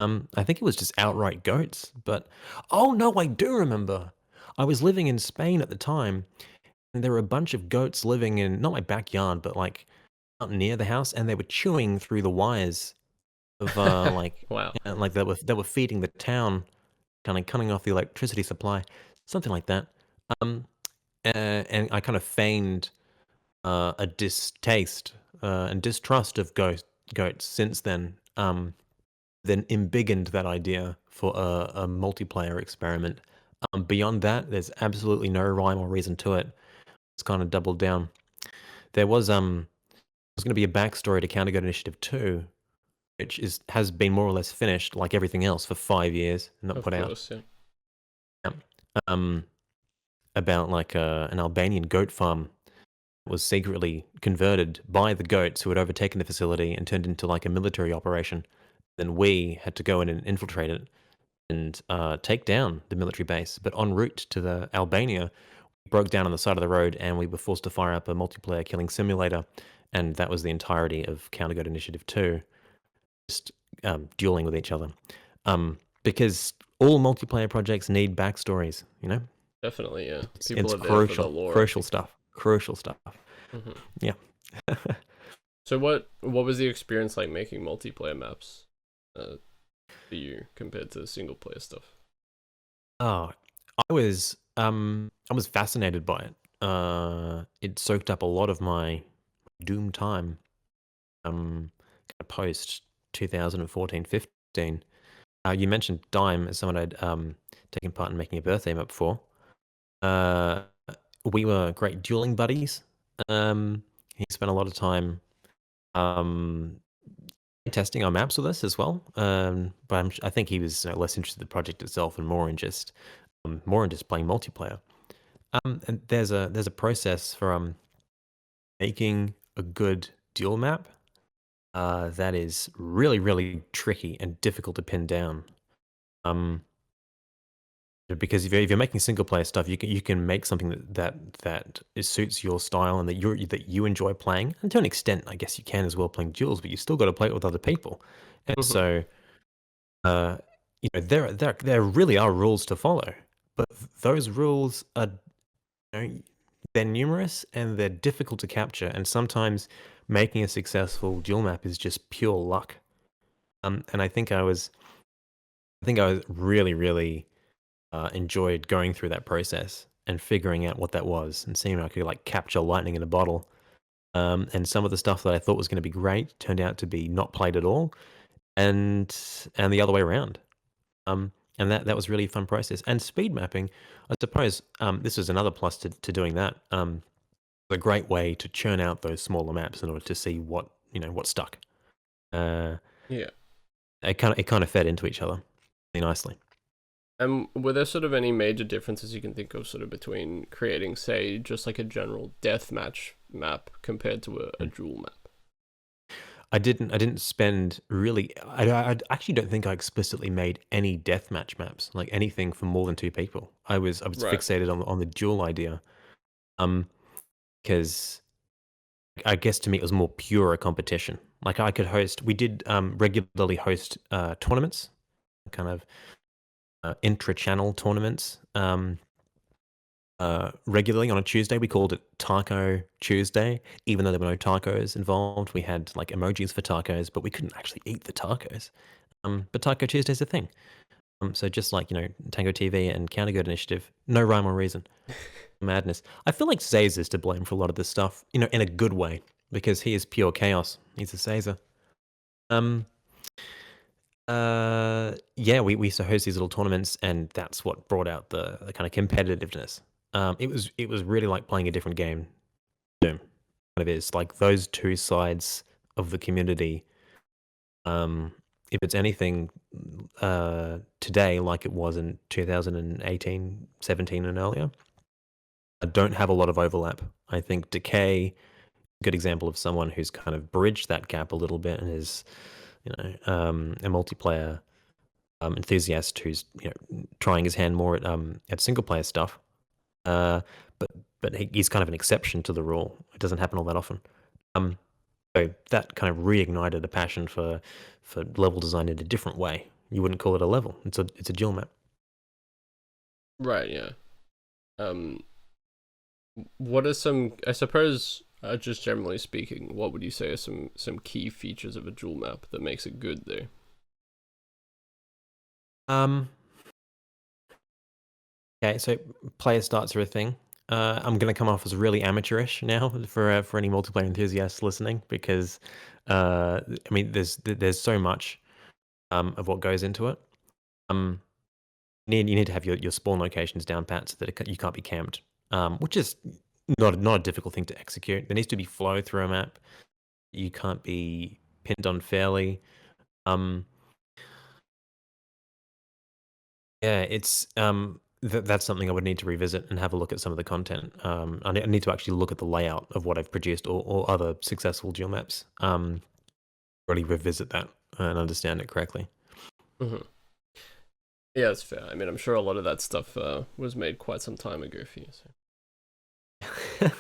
I think it was just outright goats. But oh no, I do remember. I was living in Spain at the time, and there were a bunch of goats living in not my backyard, but like out near the house, and they were chewing through the wires of Wow. like they were feeding the town, kind of cutting off the electricity supply, something like that. Um, and I kind of feigned a distaste and distrust of goats since then embiggened that idea for a multiplayer experiment. Beyond that, there's absolutely no rhyme or reason to it. It's kind of doubled down. There was going to be a backstory to Countergoat Initiative 2, which has been more or less finished, like everything else, for 5 years and not Of put out. course, yeah. Yeah. Um, about like an Albanian goat farm was secretly converted by the goats who had overtaken the facility and turned into like a military operation. Then we had to go in and infiltrate it and take down the military base. But en route to the Albania, we broke down on the side of the road and we were forced to fire up a multiplayer killing simulator. And that was the entirety of Countergoat Initiative 2, just dueling with each other. Because all multiplayer projects need backstories, Definitely, yeah. People It's are there for the crucial, lore, I crucial think. stuff, crucial stuff. Hmm. Yeah. So what was the experience like making multiplayer maps for you compared to single player stuff? Oh, I was fascinated by it. It soaked up a lot of my Doom time. Kind of post 2014, 15. You mentioned Dime as someone I'd taken part in making a birthday map for. Uh, we were great dueling buddies. He spent a lot of time um testing our maps with us as well. But I think he was less interested in the project itself and more in just playing multiplayer. And there's a process for making a good duel map that is really, really tricky and difficult to pin down. Um, because if you're making single player stuff, you can make something that suits your style and that you enjoy playing. And to an extent, I guess you can as well playing duels, but you still got to play it with other people. And Hmm. so, uh, there really are rules to follow, but those rules are, they're numerous and they're difficult to capture. And sometimes making a successful duel map is just pure luck. And I think I was really, really enjoyed going through that process and figuring out what that was and seeing if I could like capture lightning in a bottle. And some of the stuff that I thought was going to be great turned out to be not played at all, and the other way around. And that was really a fun process. And speed mapping, I suppose, this was another plus to doing that. A great way to churn out those smaller maps in order to see what stuck. Uh, Yeah. it kind of fed into each other really nicely. And were there sort of any major differences you can think of sort of between creating, say, just like a general deathmatch map compared to a duel map? I didn't spend really. I actually don't think I explicitly made any deathmatch maps, like anything for more than two people. I was Right. fixated on the duel idea, um, because I guess to me it was more pure a competition. Like I could host. We did regularly host tournaments, kind of intra-channel tournaments. Regularly on a Tuesday. We called it Taco Tuesday, even though there were no tacos involved. We had like emojis for tacos, but we couldn't actually eat the tacos. But Taco Tuesday's a thing. So just like Tango TV and Countergoat Initiative, no rhyme or reason, madness. I feel like Zays is to blame for a lot of this stuff, in a good way, because he is pure chaos. He's a Zazer. Um, yeah, we used to host these little tournaments, and that's what brought out the kind of competitiveness. It was really like playing a different game. Doom, kind of is like those two sides of the community. Um, if it's anything, today like it was in 2018, 17, and earlier, I don't have a lot of overlap. I think Decay, good example of someone who's kind of bridged that gap a little bit and is, a multiplayer enthusiast who's trying his hand more at single player stuff. Uh, but he's kind of an exception to the rule. It doesn't happen all that often. Um, so that kind of reignited a passion for level design in a different way. You wouldn't call it a level. It's a dual map. Right. Yeah. Um, what are some? I suppose, just generally speaking, what would you say are some key features of a dual map that makes it good, though? Um, okay, so player starts are a thing. I'm going to come off as really amateurish now for any multiplayer enthusiasts listening because, I mean, there's so much of what goes into it. Um, you need to have your spawn locations down pat so that you can't be camped, which is not a difficult thing to execute. There needs to be flow through a map. You can't be pinned unfairly. Um, yeah, that's something I would need to revisit and have a look at some of the content. I need to actually look at the layout of what I've produced or other successful dual maps. Really revisit that and understand it correctly. Hmm. Yeah, that's fair. I mean, I'm sure a lot of that stuff was made quite some time ago for you. So.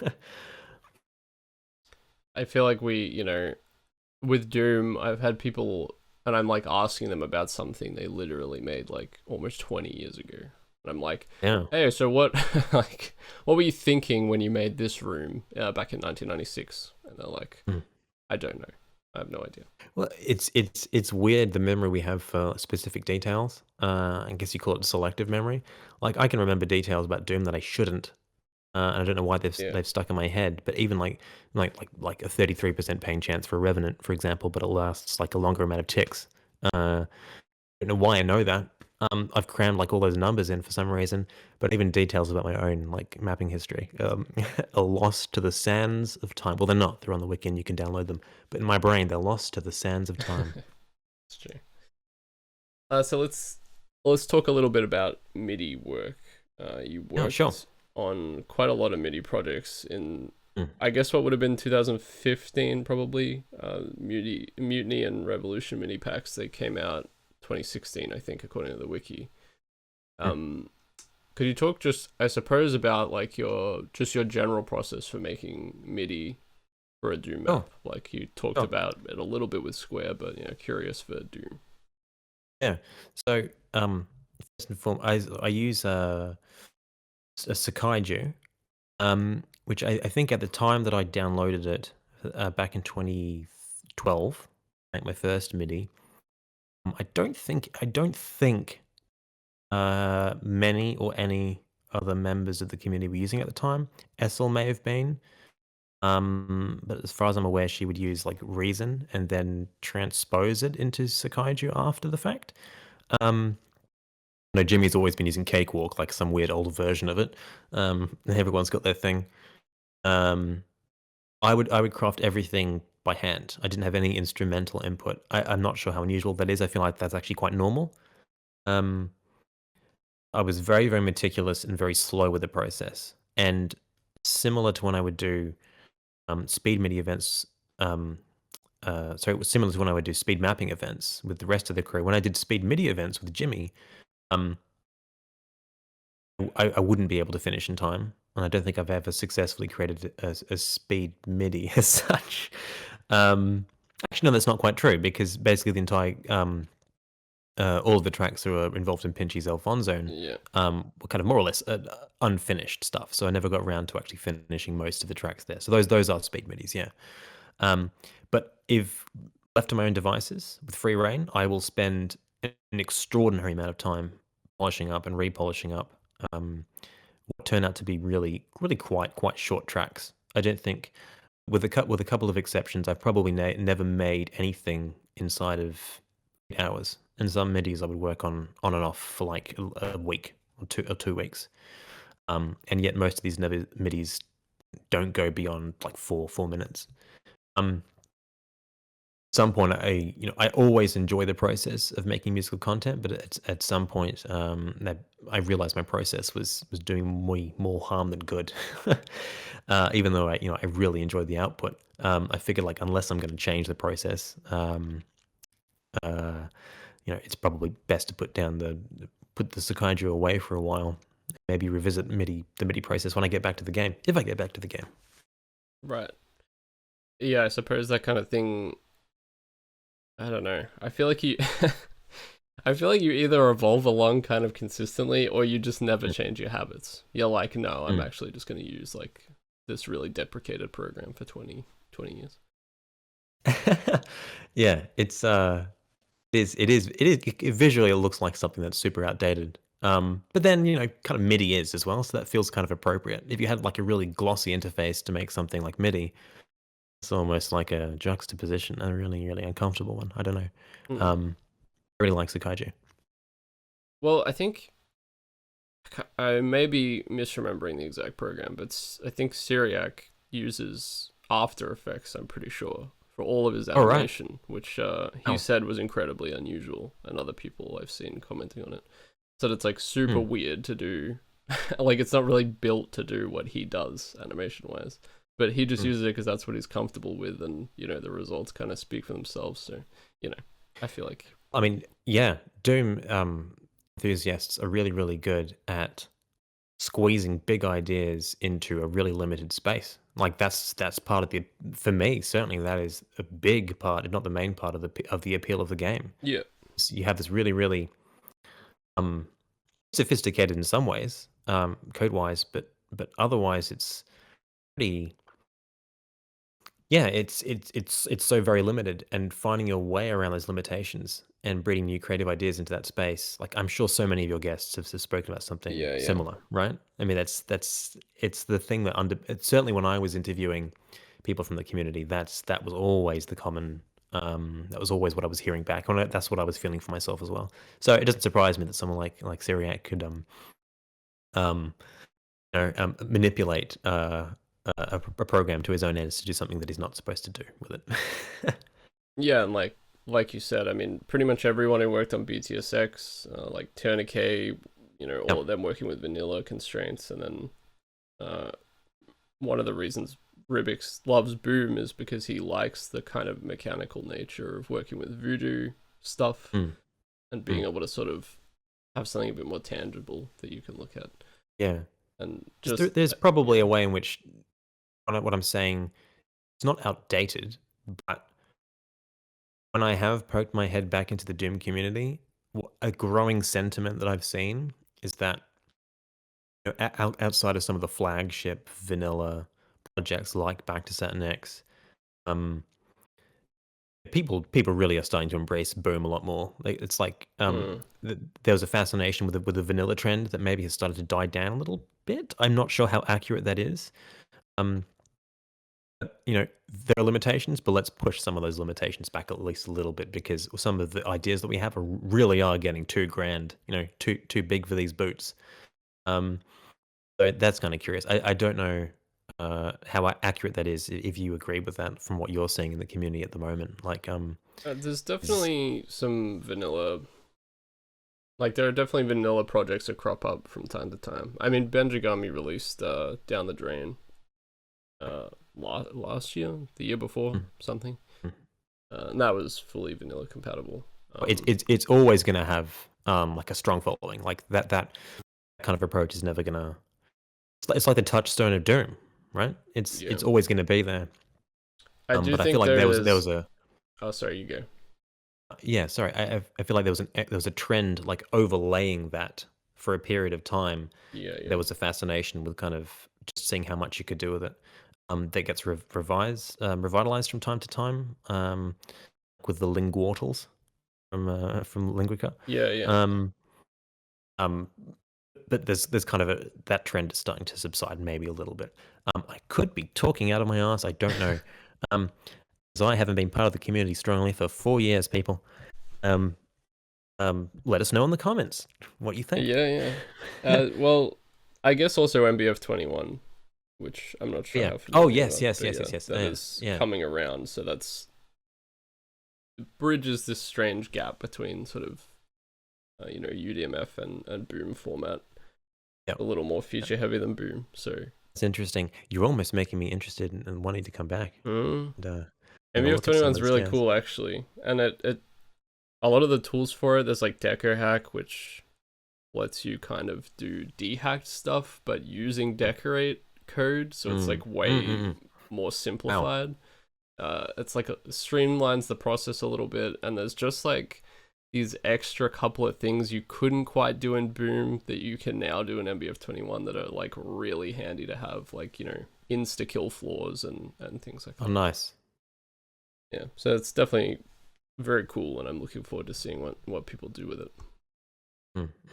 I feel like with Doom, I've had people, and I'm like asking them about something they literally made like almost 20 years ago. And I'm like, Yeah. hey, so what, like, what were you thinking when you made this room back in 1996? And they're like, Hmm. I don't know. I have no idea. Well, it's weird the memory we have for specific details. I guess you call it selective memory. Like I can remember details about Doom that I shouldn't, and I don't know why Yeah. they've stuck in my head. But even like a 33% pain chance for Revenant, for example, but it lasts like a longer amount of ticks. I don't know why I know that. I've crammed like all those numbers in for some reason, but even details about my own like mapping history are lost to the sands of time. Well, they're not. They're on the wiki and you can download them. But in my brain, they're lost to the sands of time. It's true. So let's talk a little bit about MIDI work. You Oh, sure. worked on quite a lot of MIDI projects in, Mm. I guess, what would have been 2015 probably. Mutiny and Revolution MIDI packs. They came out 2016, I think, according to the wiki. Mm. Could you talk just, I suppose, about like your general process for making MIDI for a Doom map? Like you talked about it a little bit with Square, but curious for Doom. Yeah. So, first and foremost, I use a Sakaiju, which I think at the time that I downloaded it back in 2012, like my first MIDI. I don't think many or any other members of the community were using it at the time. Essel may have been, but as far as I'm aware, she would use like Reason and then transpose it into Sakaiju after the fact. No, Jimmy's always been using Cakewalk, like some weird old version of it. Everyone's got their thing. I would craft everything by hand. I didn't have any instrumental input. I'm not sure how unusual that is. I feel like that's actually quite normal. I was very, very meticulous and very slow with the process. And similar to when I would do speed MIDI events, sorry, it was similar to when I would do speed mapping events with the rest of the crew. When I did speed MIDI events with Jimmy, I wouldn't be able to finish in time. And I don't think I've ever successfully created a speed MIDI as such. Actually, no, that's not quite true because basically the entire all of the tracks that were involved in Pinchy's Alfonzone were kind of more or less unfinished stuff. So I never got around to actually finishing most of the tracks there. So those are speed MIDIs, yeah. But if left to my own devices with free reign, I will spend an extraordinary amount of time polishing up and repolishing up what turn out to be really quite short tracks. I don't think, with a couple of exceptions, I've probably never made anything inside of 8 hours. And some midis I would work on and off for like a week or 2 weeks. And yet most of these midis don't go beyond like 4 minutes. At some point, I always enjoy the process of making musical content, but at some point, I realized my process was doing me more harm than good. Even though I really enjoyed the output, I figured like unless I'm going to change the process, it's probably best to put the Sakaiju away for a while. Maybe revisit the MIDI process when I get back to the game, if I get back to the game. Right. Yeah, I suppose that kind of thing. I don't know. I feel like you I feel like you either evolve along kind of consistently or you just never change your habits. You're like, no, I'm actually just going to use like this really deprecated program for 20 years. Yeah, visually it looks like something that's super outdated. But then, kind of MIDI is as well, so that feels kind of appropriate. If you had like a really glossy interface to make something like MIDI, it's almost like a juxtaposition, a really, really uncomfortable one. I don't know. I really like Sakaiju. Well, I think I may be misremembering the exact program, but I think Syriac uses After Effects, I'm pretty sure, for all of his animation, which he said was incredibly unusual, and other people I've seen commenting on it. So it's like super weird to do. Like it's not really built to do what he does animation-wise. But he just uses it because that's what he's comfortable with, and the results kind of speak for themselves. So, I feel like. I mean, yeah, Doom enthusiasts are really, really good at squeezing big ideas into a really limited space. Like that's part of for me certainly that is a big part, if not the main part of the appeal of the game. Yeah, so you have this really, really sophisticated in some ways, code wise, but otherwise it's pretty. Yeah, it's so very limited, and finding your way around those limitations and breeding new creative ideas into that space. Like I'm sure so many of your guests have spoken about something similar, right? I mean, it's the thing that certainly when I was interviewing people from the community, that was always the common That was always what I was hearing back. And that's what I was feeling for myself as well. So it doesn't surprise me that someone like Syriac could um, manipulate a program to his own ends to do something that he's not supposed to do with it. Yeah, and like you said, I mean, pretty much everyone who worked on BTSX, like Tourniquet, you know, all Yep. of them working with vanilla constraints, and then one of the reasons Rubix loves Boom is because he likes the kind of mechanical nature of working with Voodoo stuff Mm, and being mm. able to sort of have something a bit more tangible that you can look at. Yeah. And just There's probably a way in which what I'm saying, it's not outdated, but when I have poked my head back into the Doom community, a growing sentiment that I've seen is that, you know, outside of some of the flagship vanilla projects like Back to Saturn X, um, people really are starting to embrace Boom a lot more. It's like mm, there was a fascination with the vanilla trend that maybe has started to die down a little bit. I'm not sure how accurate that is. Um, you know, there are limitations, but let's push some of those limitations back at least a little bit because some of the ideas that we have really are getting too grand, you know, too big for these boots. Um, so that's kind of curious. I don't know how accurate that is. If you agree with that from what you're seeing in the community at the moment, like there's is definitely some vanilla. Like there are definitely vanilla projects that crop up from time to time. I mean, Benjigami released Down the Drain last year, the year before, mm, something, mm. and that was fully vanilla compatible. It's always going to have like a strong following. Like that kind of approach is never gonna. It's like the touchstone of Doom, right? Yeah, It's always going to be there. I do But I feel think like there there is. was a Oh, sorry, you go. yeah. Sorry, I feel like there was a trend like overlaying that for a period of time. Yeah, yeah, There was a fascination with kind of just seeing how much you could do with it. That gets revitalized from time to time. With the linguatals from Linguica. yeah, yeah. Um, um, but there's kind of that trend is starting to subside maybe a little bit. I could be talking out of my ass. I don't know. Um, so I haven't been part of the community strongly for 4 years, people. Um, let us know in the comments what you think. Yeah, yeah. Well, I guess also MBF 21, which I'm not sure Yeah. how Oh familiar you yes, are, yes, but yes, yeah, yes, yes. that is Yeah. coming around. So that's bridges this strange gap between sort of you know, UDMF and Boom format. Yep. A little more feature heavy than Boom. So It's interesting. You're almost making me interested in wanting to come back and have a MBF look at twenty some one of is this really jazz. cool actually, and it a lot of the tools for it. There's like Deco Hack, which lets you kind of do dehacked stuff, but using decorate code, so it's Mm. like Mm, mm, way mm. more Wow. simplified. It's like streamlines the process a little bit, and there's just like these extra couple of things you couldn't quite do in Boom that you can now do in MBF 21 that are like really handy to have, like, you know, insta kill floors and things like Oh, that. nice. Yeah, so it's definitely very cool, and I'm looking forward to seeing what people do with it.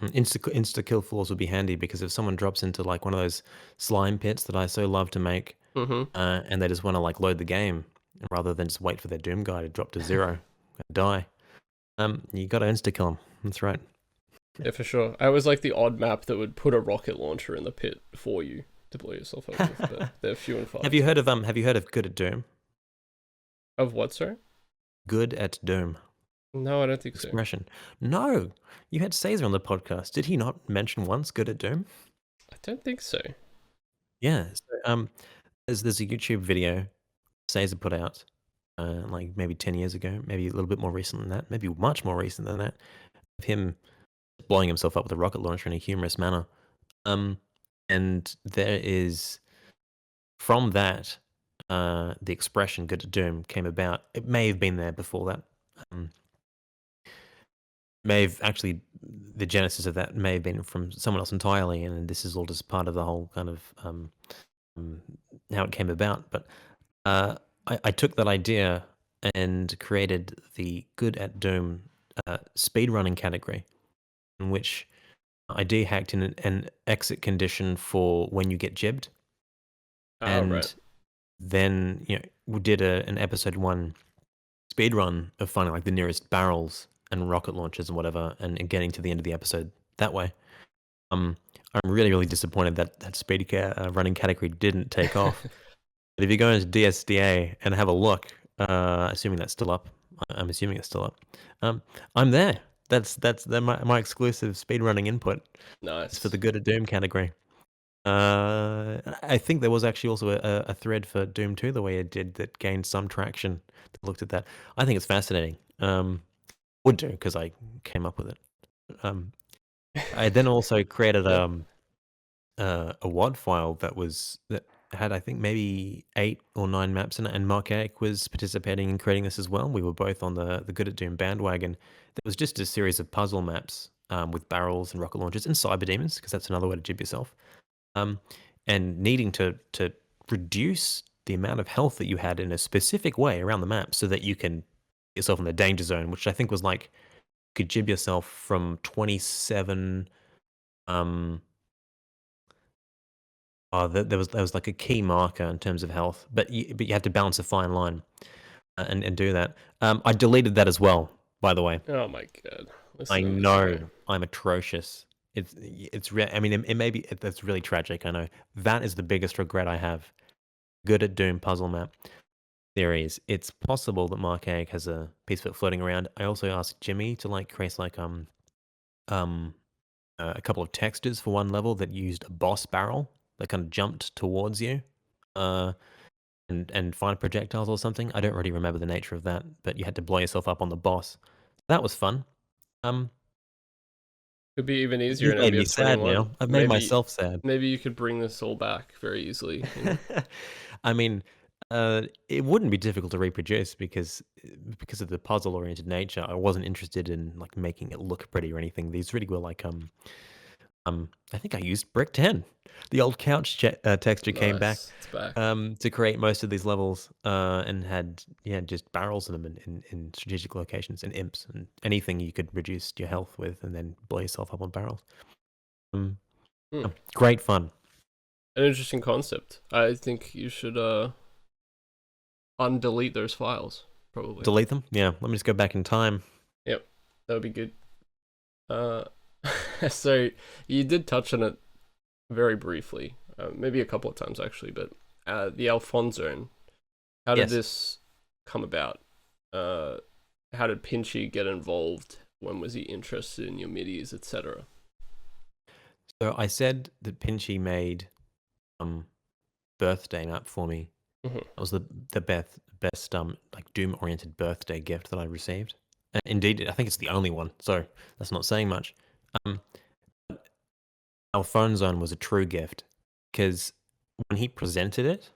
Insta kill floors would be handy because if someone drops into like one of those slime pits that I so love to make, Mm-hmm. and they just want to like load the game rather than just wait for their Doom guy to drop to zero and die, you got to insta kill them. That's right. Yeah, for sure. I was like the odd map that would put a rocket launcher in the pit for you to blow yourself up with, but they're few and far Have you between. heard of Have you heard of Good at Doom? Of what, sorry? Good at Doom No, I don't think so. expression. No, you had Caesar on the podcast. Did he not mention once Good at Doom? I don't think so. Yeah. So, there's a YouTube video Caesar put out, like maybe 10 years ago, maybe a little bit more recent than that, maybe much more recent than that, of him blowing himself up with a rocket launcher in a humorous manner. Um, and there is from that, the expression "good at doom" came about. It may have been there before that. Um, may have actually the genesis of that may have been from someone else entirely, and this is all just part of the whole kind of um, how it came about. But I took that idea and created the "good at doom" speedrunning category, in which I dehacked in an exit condition for when you get jibbed, Oh, right. and then we did an episode 1 speed run of finding like the nearest barrels and rocket launchers and whatever, and getting to the end of the episode that way. I'm really, really disappointed that running category didn't take off. But if you go into DSDA and have a look, assuming that's still up, I'm assuming it's still up. I'm there. That's my exclusive speedrunning input. It's for Nice. the Good at Doom category. I think there was actually also a thread for Doom 2 the way it did that gained some traction that looked at that. I think it's fascinating. Would do because I came up with it. I then also created Yeah. a WAD file that had I think maybe 8 or 9 maps in it, and Mark Eric was participating in creating this as well. We were both on the Good at Doom bandwagon. It was just a series of puzzle maps with barrels and rocket launchers and cyber demons, because that's another way to jib yourself. And needing to reduce the amount of health that you had in a specific way around the map so that you can get yourself in the danger zone, which I think was like you could jib yourself from 27. There was like a key marker in terms of health, but you had to balance a fine line and do that. I deleted that as well, by the way. Oh my god. I Listening to this know guy. I'm atrocious. I mean, it may be that's really tragic. I know that is the biggest regret I have. Good at Doom puzzle map theories. It's possible that Mark Egg has a piece of it floating around. I also asked Jimmy to like create like a couple of textures for one level that used a boss barrel that kind of jumped towards you, and find projectiles or something. I don't really remember the nature of that, but you had to blow yourself up on the boss. That was fun. Could be even easier You've in made me MBF sad 21. now. I've made myself sad. Maybe you could bring this all back very easily. You know? I mean, it wouldn't be difficult to reproduce because of the puzzle-oriented nature. I wasn't interested in like making it look pretty or anything. These really were like I think I used Brick 10. The old couch texture came back Nice. It's back. to create most of these levels, and had just barrels in them in strategic locations and imps and anything you could reduce your health with, and then blow yourself up on barrels. Great fun. An interesting concept. I think you should undelete those files, probably. Delete them? Yeah. Let me just go back in time. Yep, that would be good. So you did touch on it very briefly, maybe a couple of times actually, but the Alfonzone. How did Yes. this come about? How did Pinchy get involved? When was he interested in your midis, etc.? So I said that Pinchy made birthday map for me. Mhm. That was the best like Doom oriented birthday gift that I received. Indeed, I think it's the only one, so that's not saying much. Alfonzone was a true gift because when he presented it,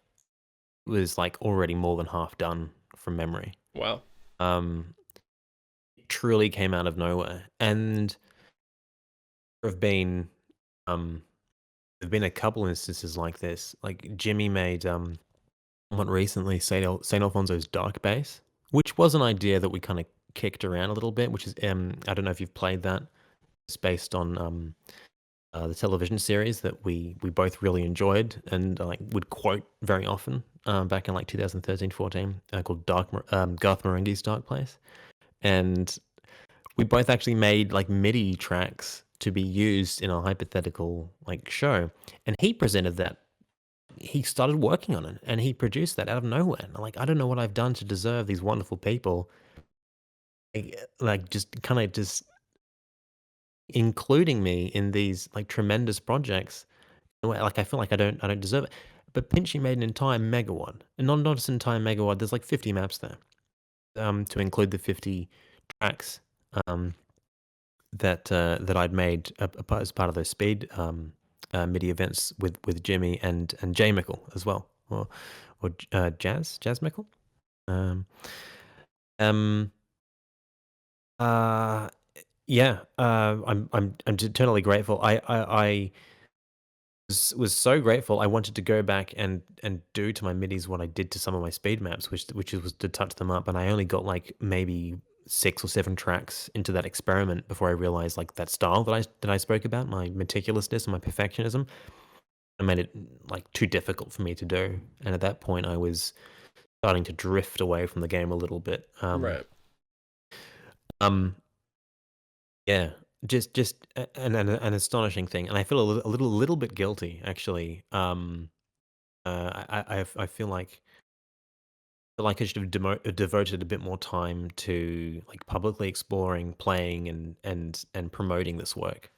it was like already more than half done from memory. Wow. It truly came out of nowhere, and there have been a couple instances like this. Like Jimmy made somewhat recently Saint Alfonso's Dark Base, which was an idea that we kind of kicked around a little bit. Which is I don't know if you've played that. It's based on the television series that we both really enjoyed and like would quote very often back in like 2013-14, called Garth Marenghi's Dark Place. And we both actually made like MIDI tracks to be used in a hypothetical like show, and he presented that. He started working on it and he produced that out of nowhere. And I'm like, I don't know what I've done to deserve these wonderful people, like just kind of just including me in these like tremendous projects. Like I feel like I don't deserve it. But Pinchy made an entire megawad, and not just an entire megawad. There's like 50 maps there, to include the 50 tracks that I'd made as part of those speed MIDI events with Jimmy and Jay Mickle as well, or Jazz Mickle. Yeah, I'm eternally grateful. I was so grateful. I wanted to go back and do to my midis what I did to some of my speed maps, which was to touch them up, and I only got like maybe 6 or 7 tracks into that experiment before I realized like that style that I spoke about, my meticulousness and my perfectionism, I made it like too difficult for me to do. And at that point, I was starting to drift away from the game a little bit. Right. Um, yeah, just an astonishing thing, and I feel a little bit guilty actually. I feel like I should have devoted a bit more time to like publicly exploring, playing, and promoting this work,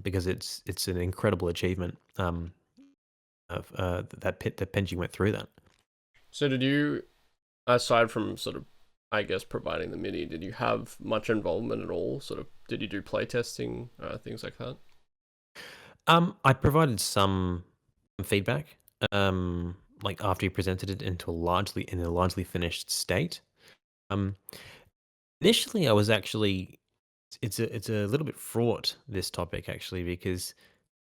because it's an incredible achievement. Of that Penji went through that. So did you, aside from sort of, I guess, providing the MIDI, did you have much involvement at all? Sort of, did you do playtesting, things like that? I provided some feedback, like after you presented it in a largely finished state. Um, Initially, I was actually it's a little bit fraught, this topic actually, because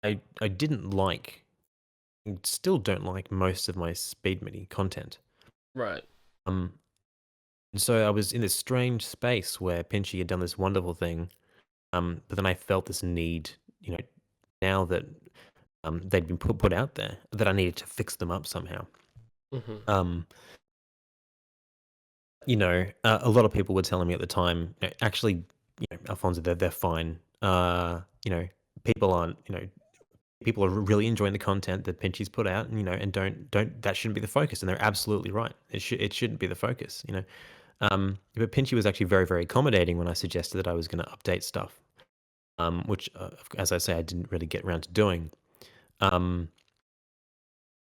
I didn't like and still don't like most of my speed midi content. Right. Um, and so I was in this strange space where Pinchy had done this wonderful thing, but then I felt this need, you know, now that they'd been put out there, that I needed to fix them up somehow. Mm-hmm. Um, a lot of people were telling me at the time, actually, Alfonso, they're fine. People aren't, people are really enjoying the content that Pinchy's put out, and don't that shouldn't be the focus, and they're absolutely right. It shouldn't be the focus. But Pinchy was actually very, very accommodating when I suggested that I was going to update stuff, which, as I say, I didn't really get around to doing. Um,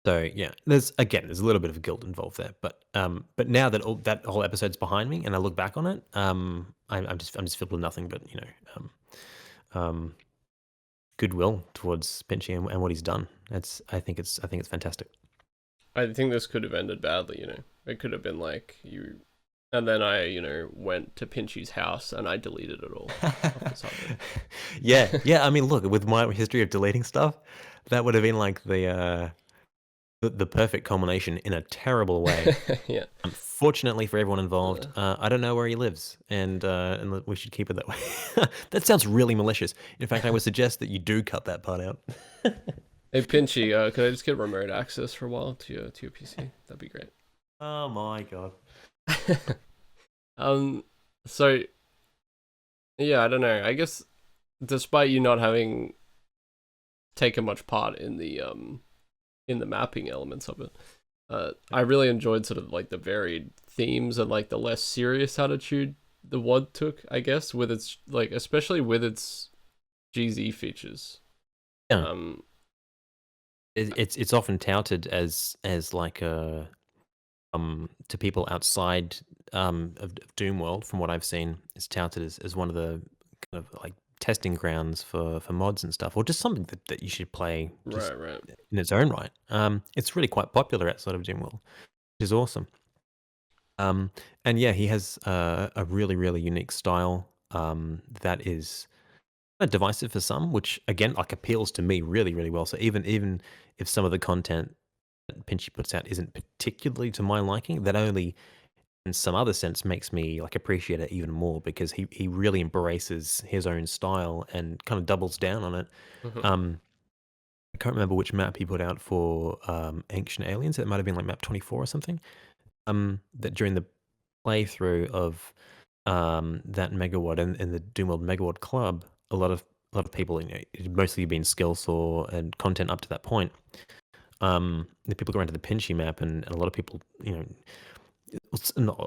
So yeah, there's a little bit of guilt involved there, but now that that whole episode's behind me and I look back on it, I'm just filled with nothing but um, goodwill towards Pinchy and what he's done. I think it's fantastic. I think this could have ended badly, It could have been like you, and then I, went to Pinchy's house and I deleted it all off his hard Yeah, yeah. I mean, look, with my history of deleting stuff, that would have been like the perfect culmination in a terrible way. drive. Yeah. Unfortunately for everyone involved, I don't know where he lives, and we should keep it that way. That sounds really malicious. In fact, I would suggest that you do cut that part out. Hey Pinchy, could I just get remote access for a while to your PC? That'd be great. Oh my god. um, so yeah, I don't know. I guess despite you not having taken much part in the mapping elements of it, I really enjoyed sort of like the varied themes and like the less serious attitude the WOD took, I guess, with its like especially with its GZ features. Yeah, Um, it's often touted as like a to people outside of Doom World. From what I've seen, it's touted as one of the kind of like testing grounds for mods and stuff, or just something that you should play just right, right. in its own right. It's really quite popular outside of Doom World, which is awesome. Um, and yeah, he has a really, really unique style that is divisive for some, which again, like appeals to me really, really well. So even if some of the content that Pinchy puts out isn't particularly to my liking, that only in some other sense makes me like appreciate it even more, because he really embraces his own style and kind of doubles down on it. Mhm. Um, I can't remember which map he put out for Ancient Aliens. It might have been like map 24 or something. That during the playthrough of that Megawatt and the Doomworld Megawatt Club, a lot of people, it's mostly been skill saw and content up to that point. The people go around to the Pinchy map, and a lot of people,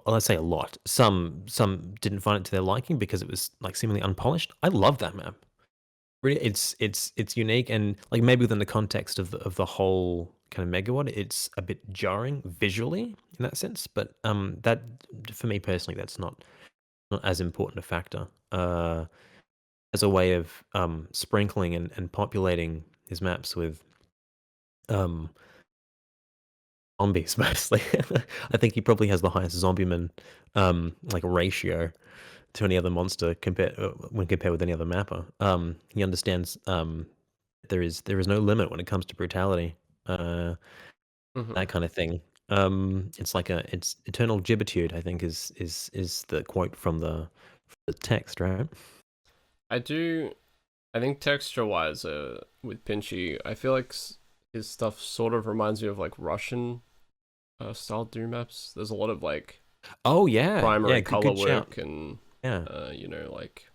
let's say a lot. Some didn't find it to their liking because it was like seemingly unpolished. I love that map. Really, it's unique, and like maybe within the context of the whole kind of Megawatt, it's a bit jarring visually in that sense. But that for me personally, that's not as important a factor as a way of sprinkling and populating his maps with um, zombies mostly. I think he probably has the highest zombieman like ratio to any other monster when compared with any other mapper. He understands there is no limit when it comes to brutality, Mhm. that kind of thing. It's eternal gibbitude, I think is the quote from the text, right? I do. I think texture wise, with Pinchy, I feel like his stuff sort of reminds me of like Russian style Doom maps. There's a lot of like Oh yeah, primary color good shout. work and Yeah, like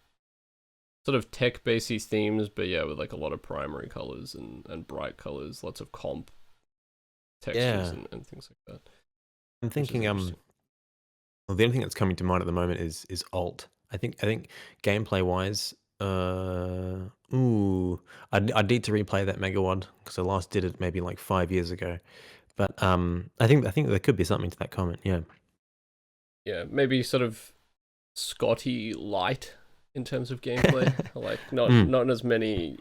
sort of tech basy themes, but yeah, with like a lot of primary colors and bright colors, lots of comp textures yeah. and things like that, I'm which is thinking interesting. well, the only thing that's coming to mind at the moment is alt. I think gameplay wise, ooh, I'd need to replay that Megawad because I last did it maybe like 5 years ago. But I think there could be something to that comment. Yeah. Yeah, maybe sort of Scotty light in terms of gameplay. Like Mm. not as many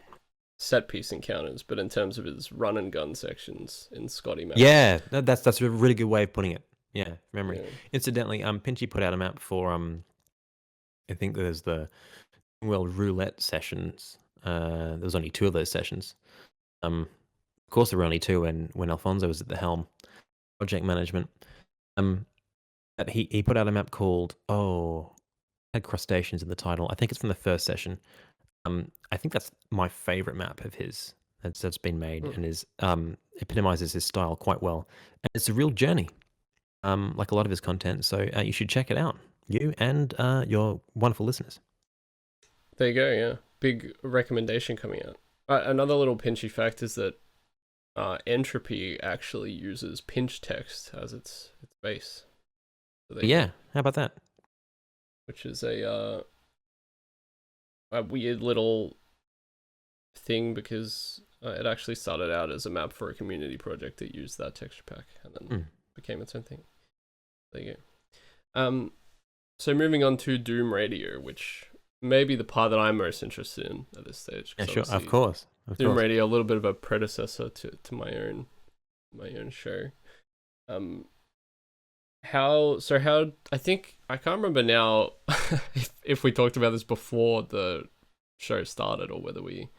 set piece encounters, but in terms of his run and gun sections in Scotty maps. Yeah, that's a really good way of putting it. Yeah, memory. Yeah. Incidentally, Pinchy put out a map for I think there's the well roulette sessions. There was only 2 of those sessions. Of course, there were only 2 when Alfonzo was at the helm, project management. Um, but he put out a map called had crustaceans in the title. I think it's from the first session. I think that's my favorite map of his that's been made Hmm. and is epitomizes his style quite well. And it's a real journey, like a lot of his content. So you should check it out, you and your wonderful listeners. There you go. Yeah, big recommendation coming out. Another little pinchy fact is that entropy actually uses pinch text as its base. So But yeah, how about that? which is a weird little thing because it actually started out as a map for a community project that used that texture pack and then Mm. became its own thing. There you go. So moving on to Doom Radio, which may be the part that I'm most interested in at this stage. Yeah, sure, of course, Doom Radio, a little bit of a predecessor to my own show. Um, how I think I can't remember now if we talked about this before the show started or whether we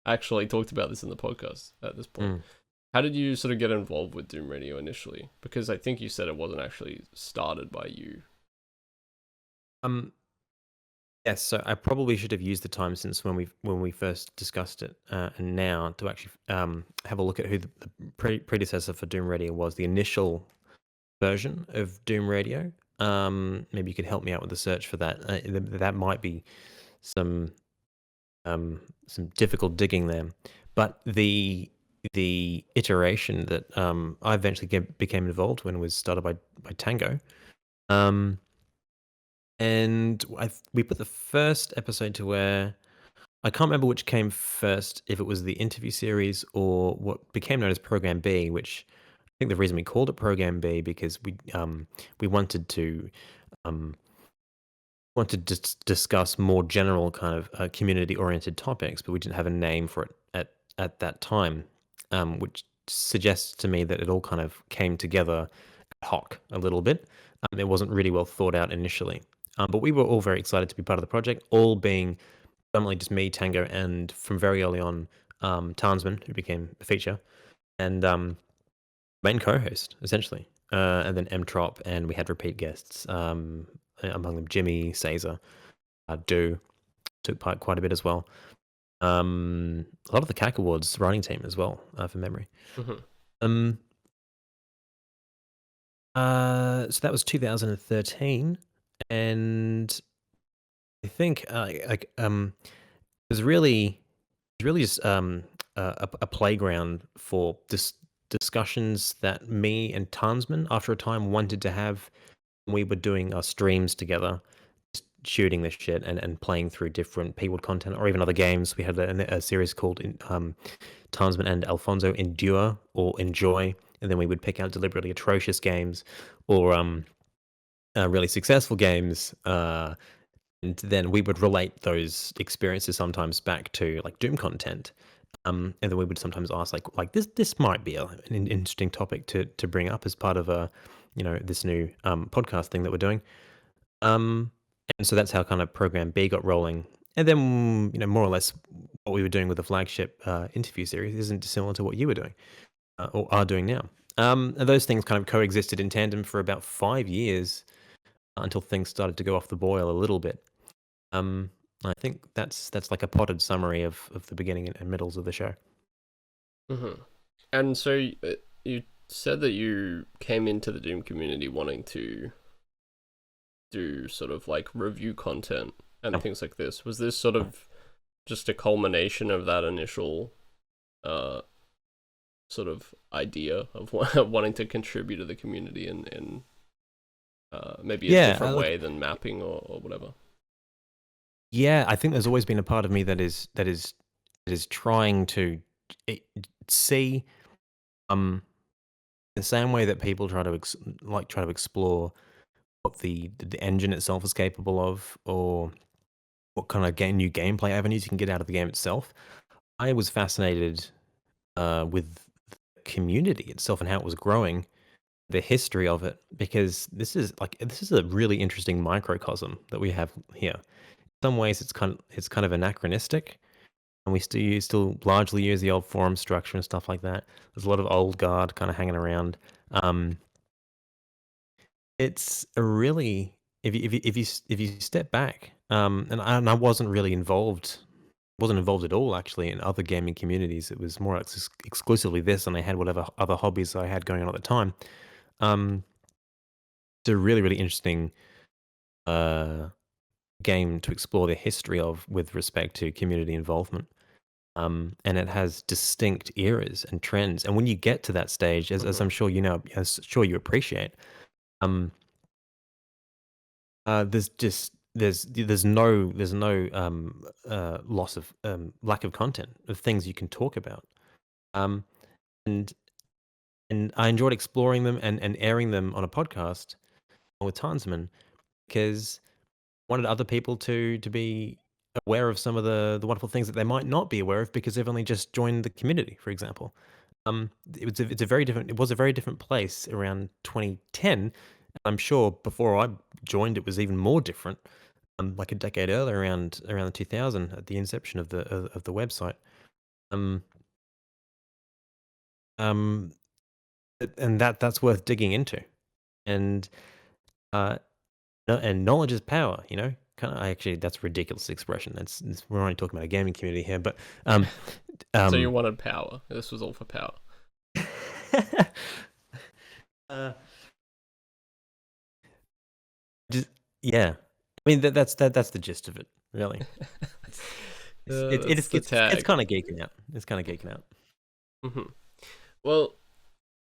actually talked about this in the podcast at this point. Mm. How did you sort of get involved with Doom Radio initially? Because I think you said it wasn't actually started by you. Yes, so I probably should have used the time since when we first discussed it, and now to actually have a look at who the predecessor for Doom Radio was, the initial version of Doom Radio. Maybe you could help me out with the search for that. That might be some difficult digging there, but the iteration that I eventually became involved when was started by Tango. And we put the first episode to where I can't remember which came first, if it was the interview series or what became known as Program B, which I think the reason we called it Program B because we wanted to discuss more general kind of community oriented topics, but we didn't have a name for it at that time, which suggests to me that it all kind of came together ad hoc a little bit. It wasn't really well thought out initially. But we were all very excited to be part of the project, all being predominantly just me, Tango, and from very early on, Tansman, who became a feature, and main co-host, essentially. And then M-Trop, and we had repeat guests, among them Jimmy, Caesar, Do, took part quite a bit as well. A lot of the CAC Awards writing team as well, from memory. Mm-hmm. So that was 2013, and I think it was really just a playground for discussions that me and Tansman, after a time, wanted to have when we were doing our streams together, just shooting this shit and playing through different P-Word content or even other games. We had a series called Tansman and Alfonzo Endure or Enjoy, and then we would pick out deliberately atrocious games or really successful games. And then we would relate those experiences sometimes back to like Doom content. And then we would sometimes ask like this might be an interesting topic to bring up as part of this new podcast thing that we're doing. And so that's how kind of Program B got rolling. And then more or less what we were doing with the flagship interview series isn't dissimilar to what you were doing or are doing now. And those things kind of coexisted in tandem for about 5 years until things started to go off the boil a little bit. I think that's like a potted summary of the beginning and middles of the show. Mm-hmm. And so you said that you came into the Doom community wanting to do sort of like review content and Yep. things like this. Was this sort of just a culmination of that initial uh sort of idea of wanting to contribute to the community in maybe a Yeah, different look, way than mapping or whatever? yeah, I think there's always been a part of me that is trying to eh, see um the same way that people try to try to explore what the engine itself is capable of, or what kind of new gameplay avenues you can get out of the game itself. I was fascinated with the community itself and how it was growing, the history of it, because this is a really interesting microcosm that we have here. In some ways, it's kind of anachronistic, and we still largely use the old forum structure and stuff like that. There's a lot of old guard kind of hanging around. Um, it's a really if you step back, and I wasn't involved at all actually in other gaming communities. It was more exclusively this, and I had whatever other hobbies I had going on at the time. Um, it's a really interesting uh, game to explore the history of with respect to community involvement. And it has distinct eras and trends. And when you get to that stage, as Mm-hmm. I'm sure you know, as sure you appreciate, um, there's no loss of lack of content of things you can talk about. Um, and and I enjoyed exploring them and airing them on a podcast with Tansman because I wanted other people to be aware of some of the wonderful things that they might not be aware of because they've only just joined the community, for example. It was a very different place around 2010. I'm sure before I joined, it was even more different. Like a decade earlier, around the 2000, at the inception of the website. Um, um, and that's worth digging into. And uh, and knowledge is power. You know, kind of. Actually, that's a ridiculous expression. We're only talking about a gaming community here, but um, So you um, wanted power. This was all for power. uh, just yeah. I mean that's the gist of it, really. That's the It's tag. kind of geeking out. It's kind of geeking out. Hmm. Well,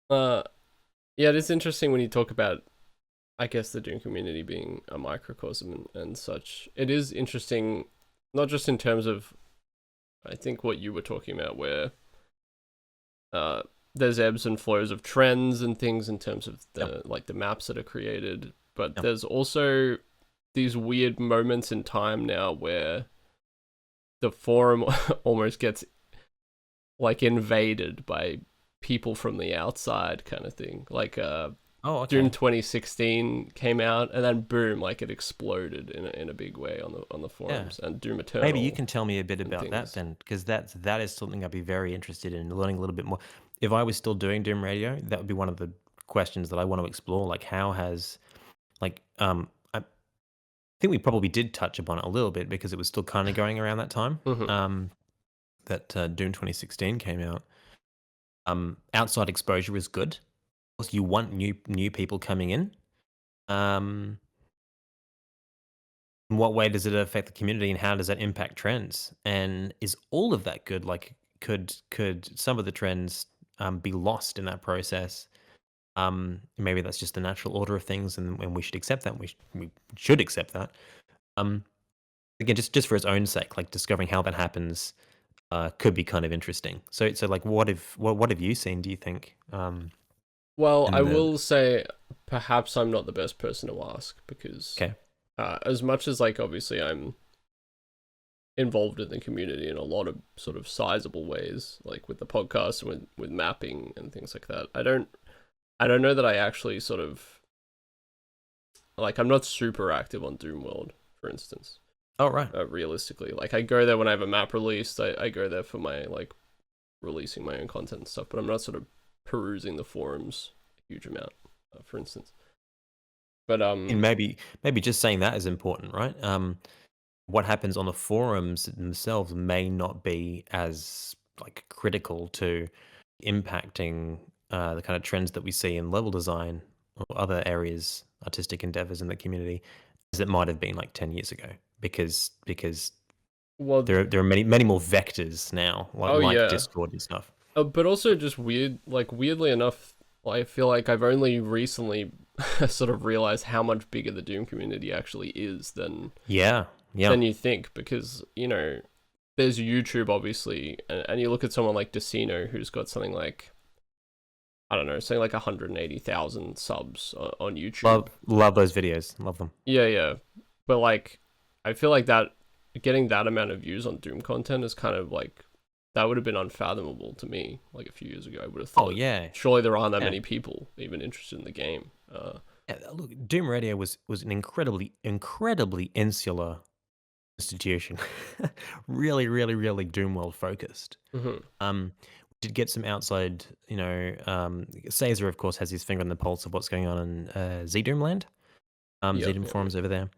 uh, yeah, it is interesting when you talk about, I guess, the Doom community being a microcosm and such. It is interesting, not just in terms of, I think, what you were talking about, where uh, there's ebbs and flows of trends and things in terms of Yep. the maps that are created, but Yep. there's also these weird moments in time now where the forum almost gets like invaded by people from the outside, kind of thing. Like Oh, Doom okay. 2016 came out, and then boom, like it exploded in a big way on the Yeah. forums, and Doom Maybe you Eternal can tell me a bit and about that things. then, because that is something I'd be very interested in learning a little bit more. If I was still doing Doom Radio, that would be one of the questions that I want to explore. Like, how has I think we probably did touch upon it a little bit because it was still kind of going around that time. Hmm. That Doom 2016 came out. Outside exposure is good. Of course, you want new people coming in. Um, in what way does it affect the community, and how does that impact trends? And is all of that good? Like, could some of the trends be lost in that process? Maybe that's just the natural order of things, and we should accept that. We should accept that. Um, Again, just for its own sake, like discovering how that happens could be kind of interesting. So like, what have you seen? Do you think Well, I in the will say perhaps I'm not the best person to ask because okay? as much as like obviously I'm involved in the community in a lot of sort of sizable ways, like with the podcast and with mapping and things like that. I don't know that I actually sort of like I'm not super active on Doom World, for instance. Oh right, Realistically, like I go there when I have a map released. I go there for my like releasing my own content and stuff, but I'm not sort of perusing the forums a huge amount, for instance. But and maybe just saying that is important, right? What happens on the forums themselves may not be as like critical to impacting the kind of trends that we see in level design or other areas, artistic endeavors in the community, as it might have been like 10 years ago, because Well, there are many more vectors now, oh like yeah. Discord and stuff. But also just weirdly enough, I feel like I've only recently sort of realized how much bigger the Doom community actually is Yeah, yeah. than you think, because, there's YouTube obviously, and you look at someone like Decino who's got something like, I don't know, something like 180,000 subs on YouTube. Love those videos. Love them. Yeah, yeah. But like, I feel like that getting that amount of views on Doom content is kind of like, that would have been unfathomable to me like a few years ago. I would have Oh thought, yeah, surely there aren't that yeah. many people even interested in the game. Yeah, look, Doom Radio was an incredibly insular institution. Really Doom world focused. Mhm. We did get some outside, Caesar, of course, has his finger on the pulse of what's going on in Z-Doom land, Yep, Z-Doom yep, forums over there.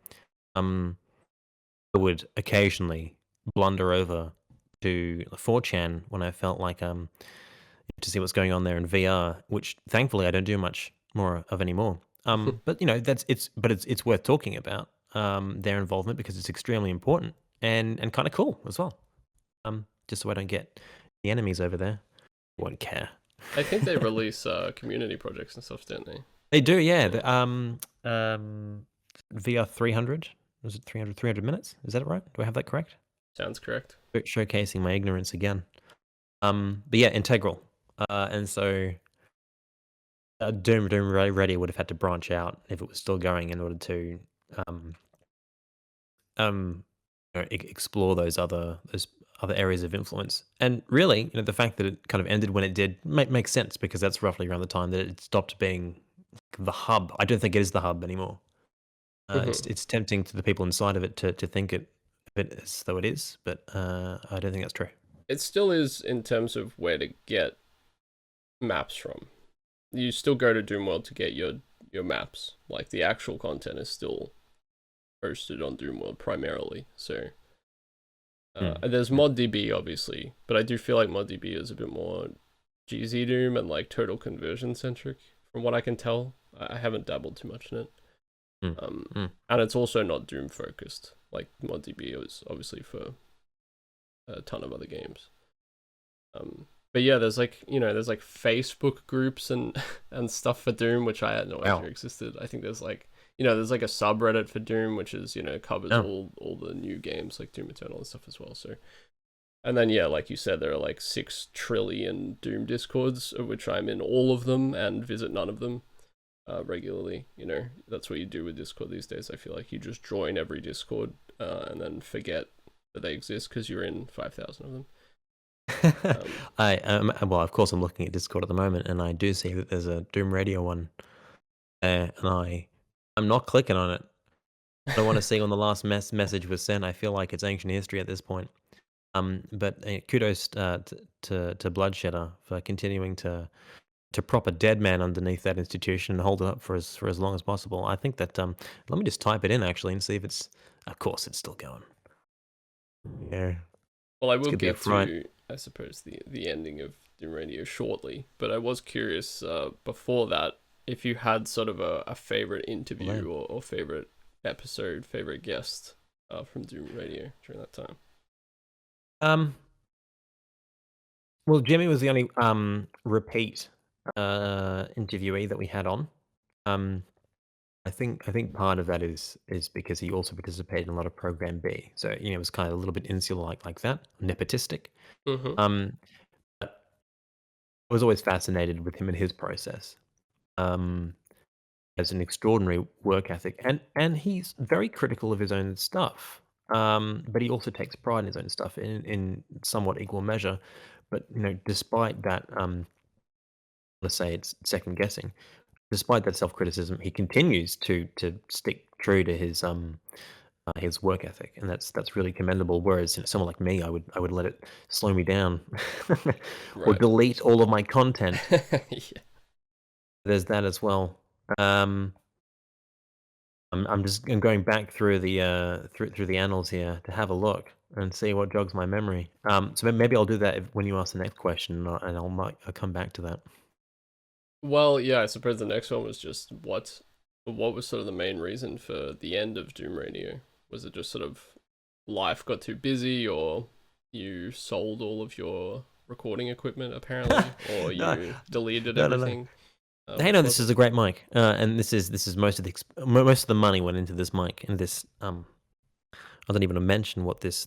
I would occasionally blunder over to 4chan when I felt like to see what's going on there in VR, which thankfully I don't do much more of anymore. yep. But it's worth talking about their involvement because it's extremely important and kind of cool as well. Just so I don't get the enemies over there won't care. I think they release community projects and stuff, don't they? They do, yeah. Yeah. VR 300 was it 300 minutes? Is that right? Do I have that correct? Sounds correct. Showcasing my ignorance again. But yeah, integral. And so Doom Radio would have had to branch out if it was still going in order to explore those other areas of influence. And really, the fact that it kind of ended when it did makes sense because that's roughly around the time that it stopped being the hub. I don't think it is the hub anymore. Mhm. It's tempting to the people inside of it to think of it as though it is, but I don't think that's true. It still is in terms of where to get maps from. You still go to Doomworld to get your maps. Like the actual content is still hosted on Doomworld primarily. So there's Mm. ModDB obviously, but I do feel like ModDB is a bit more GZ Doom and like total conversion centric from what I can tell. I haven't dabbled too much in it. And it's also not Doom focused. Like ModDB is obviously for a ton of other games. But yeah, there's like Facebook groups and and stuff for Doom, which I had no Wow. idea existed. I think there's like there's like a subreddit for Doom, which is covers Oh. all the new games like Doom Eternal and stuff as well. So, and then yeah, like you said, there are like 6 trillion Doom discords, of which I'm in all of them and visit none of them regularly. That's what you do with Discord these days. I feel like you just join every Discord and then forget that they exist because you're in 5,000 of them. Well, of course, I'm looking at Discord at the moment, and I do see that there's a Doom Radio one there, and I'm not clicking on it. I don't want to see when the last message was sent. I feel like it's ancient history at this point. But kudos to Bloodshedder for continuing to prop a dead man underneath that institution and hold it up for as long as possible. I think that let me just type it in actually and see if it's. Of course, it's still going. Yeah, Well, I this will could be a get fright. to, I suppose, the ending of Doom Radio shortly, but I was curious before that if you had sort of a favorite interview or favorite episode, favorite guest from Doom Radio during that time. Well, Jimmy was the only repeat interviewee that we had on. I think part of that is because he also participated in a lot of Program B, so it was kind of a little bit insular like that, nepotistic. Mm-hmm. But I was always fascinated with him and his process. Has an extraordinary work ethic, and he's very critical of his own stuff. But he also takes pride in his own stuff in somewhat equal measure. But despite that, let's say it's second guessing. Despite that self-criticism, he continues to stick true to his work ethic, and that's really commendable. Whereas someone like me, I would let it slow me down, or Right. delete all of my content. Yeah. There's that as well. I'm going back through the through the annals here to have a look and see what jogs my memory. So maybe I'll do that when you ask the next question, and I'll come back to that. Well, yeah, I suppose the next one was just what was sort of the main reason for the end of Doom Radio? Was it just sort of life got too busy, or you sold all of your recording equipment apparently, or No, you deleted no, no, no. everything? Hey, Which no, was this it? is a great mic, and this is most of most of the money went into this mic and this. I don't even mention what this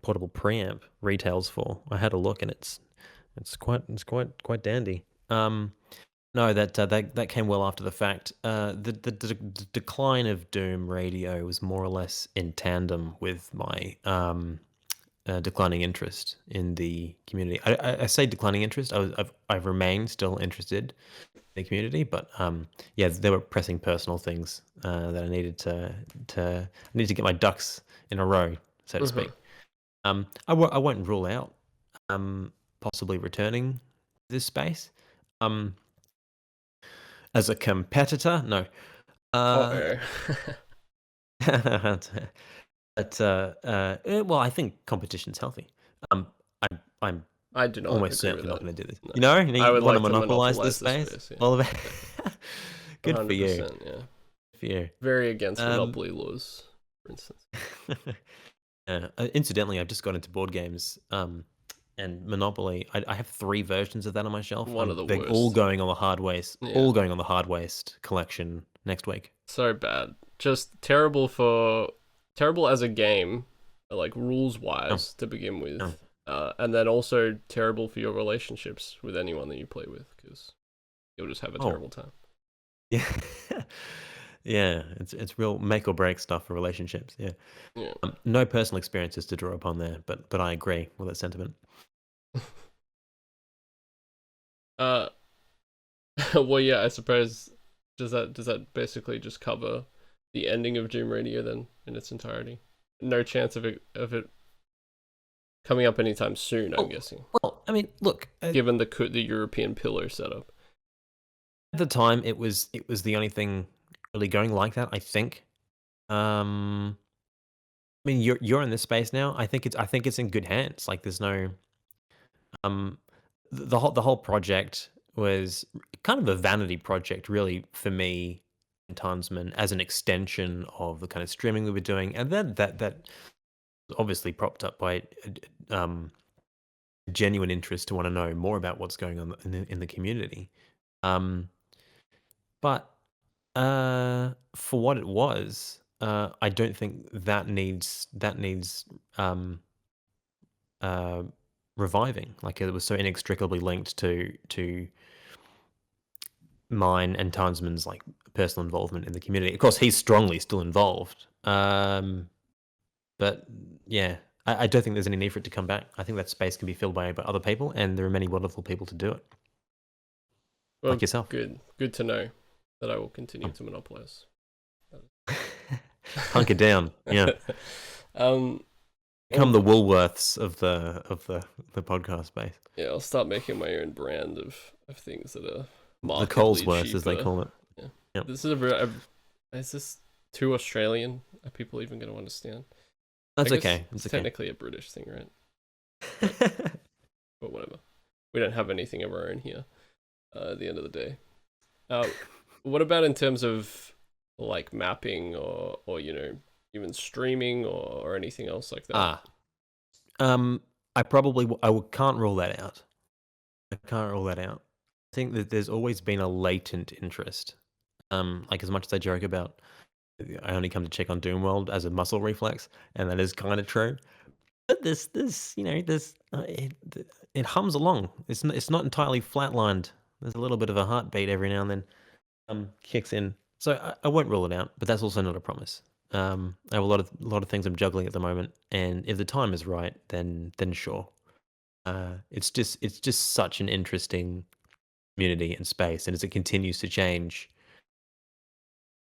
portable preamp retails for. I had a look, and it's quite dandy. No, that came well after the fact. The decline of Doom Radio was more or less in tandem with my declining interest in the community. I say declining interest. I've remained still interested in the community, but yeah, there were pressing personal things that I need to get my ducks in a row, so to speak. I won't rule out possibly returning to this space. As a competitor, no. Oh, Well, I think competition's healthy. I'm I do not almost agree with certainly not that. going to do this. No, You know, I you would want to like to monopolize this monopolize the space. space. Yeah, All about definitely, good for you. 100%. Yeah, Good for you. very against Um, monopoly laws, for instance. Incidentally, I've just got into board games. And Monopoly. I have 3 versions of that on my shelf. One of the They're all worst. going on the hard waste. Yeah, All going on the hard waste collection next week. so bad. Just terrible as a game, like rules Oh, wise to begin oh. with, and then also terrible for your relationships with anyone that you play with, because you'll just have a Oh, terrible time. yeah. Yeah, it's real make or break stuff for relationships. Yeah. Yeah. No personal experiences to draw upon there, but I agree with that sentiment. uh, well, yeah, I suppose does that basically just cover the ending of Doom Radio then in its entirety? No chance of it coming up anytime soon, I'm Oh, guessing, well, I mean, look, given the European pillar setup. at the time it was the only thing really going like that, I think. Um, I mean, you're in this space now. I think it's in good hands. Like, there's no um, the whole project was kind of a vanity project, really, for me and Tansman, as an extension of the kind of streaming we were doing, and then that was obviously propped up by um, genuine interest to want to know more about what's going on in the community. Um, but for what it was, I don't think that needs um, uh, reviving. Like, it was so inextricably linked to mine and Tansman's like personal involvement in the community. Of course, he's strongly still involved. But yeah, I don't think there's any need for it to come back. I think that space can be filled by other people, and there are many wonderful people to do it, like Well, yourself. good to know that I will continue to monopolize. Hunker down, yeah. um, Become the Woolworths of the podcast space. yeah, I'll start making my own brand of things that are The markedly Colesworths, as they cheaper. call it. Yeah, Yep. this is is this too Australian? Are people even going to understand? I That's guess okay. it's It's okay. technically a British thing, right? But whatever. We don't have anything of our own here. At the end of the day, uh, what about in terms of like mapping or even streaming or anything else like that? Ah, I can't rule that out. I can't rule that out. I think that there's always been a latent interest. Like, as much as I joke about, I only come to check on Doomworld as a muscle reflex, and that is kind of true. But it hums along. It's not entirely flatlined. There's a little bit of a heartbeat every now and then. Kicks in. So I won't rule it out, but that's also not a promise. I have a lot of things I'm juggling at the moment, and if the time is right, then sure. It's just such an interesting community and space, and as it continues to change,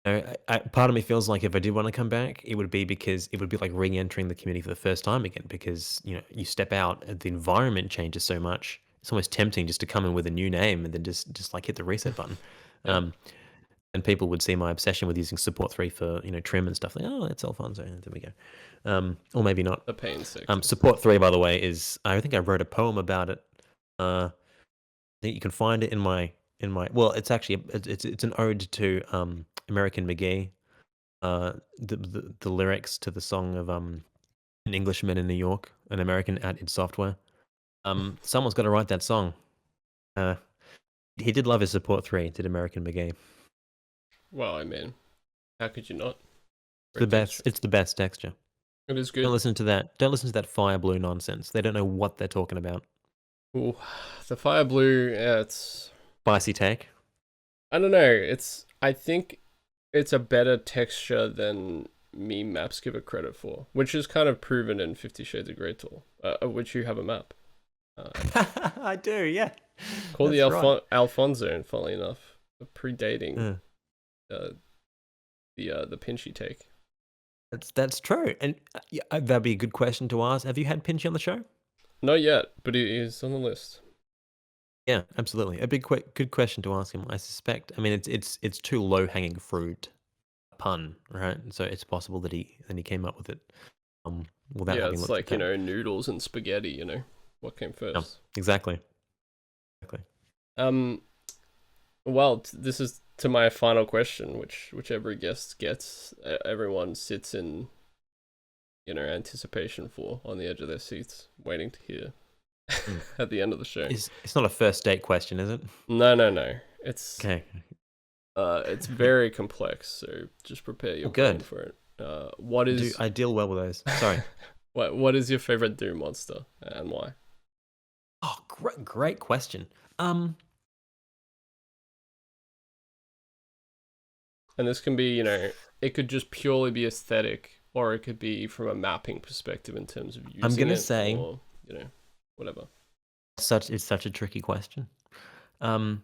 part of me feels like if I did want to come back, it would be because it would be like re-entering the community for the first time again. Because you step out, and the environment changes so much. It's almost tempting just to come in with a new name and then just like hit the reset button. Yeah, Um, and people would see my obsession with using support 3 for trim and stuff. Like, oh, it's Alfonzo. There we go. Or maybe not. the pain sake. Support 3, by the way, is I think I wrote a poem about it. I think you can find it in in my. Well, it's actually it's an ode to American McGee. The lyrics to the song of an Englishman in New York, an American at id Software. Someone's got to write that song. Uh, he did love his Support 3, did American McGee. Well, I mean, how could you not? It's the best. It's the best texture. It is good. Don't listen to that. Don't listen to that Fire Blue nonsense. They don't know what they're talking about. Ooh, the Fire Blue, yeah, it's... Spicy take. I don't know. I think it's a better texture than meme maps give it credit for, which is kind of proven in 50 Shades of Grey tool, of which you have a map. I do, yeah. Called the Alfonzone, funnily enough, predating the Pinchy take. That's true, and that'd be a good question to ask. Have you had Pinchy on the show? Not yet, but it is on the list. Yeah, absolutely. A good question to ask him. I suspect. I mean, it's too low hanging fruit, pun, right? So it's possible that he came up with it. Without having it's looked like at that. noodles and spaghetti. What came first? Yeah, exactly. Well, this is to my final question, whichever guest gets, everyone sits in, anticipation for, on the edge of their seats, waiting to hear at the end of the show. It's not a first date question, is it? No. It's okay. It's very complex, so just prepare your brain for it. What is? I deal well with those. Sorry. What is your favorite Doom monster and why? Oh, great question. And this can be, it could just purely be aesthetic, or it could be from a mapping perspective in terms of using I'm gonna it, say, or, whatever. It's such a tricky question. I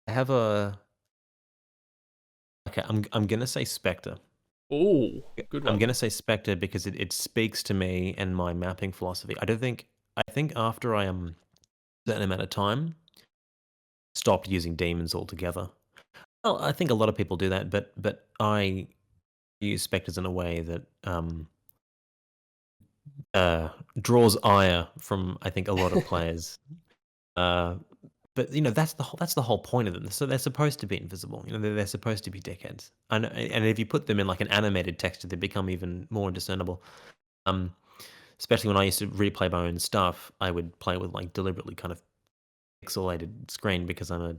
have a. Okay, I'm gonna say Spectre. Oh, good one. I'm gonna say Spectre because it speaks to me and my mapping philosophy. I think after I am a certain amount of time, stopped using demons altogether. Well, I think a lot of people do that, but I use specters in a way that draws ire from I think a lot of players. But that's the whole point of them. So they're supposed to be invisible. They're supposed to be dickheads. And if you put them in like an animated texture, they become even more indiscernible. Especially when I used to replay my own stuff, I would play with like deliberately kind of pixelated screen because I'm a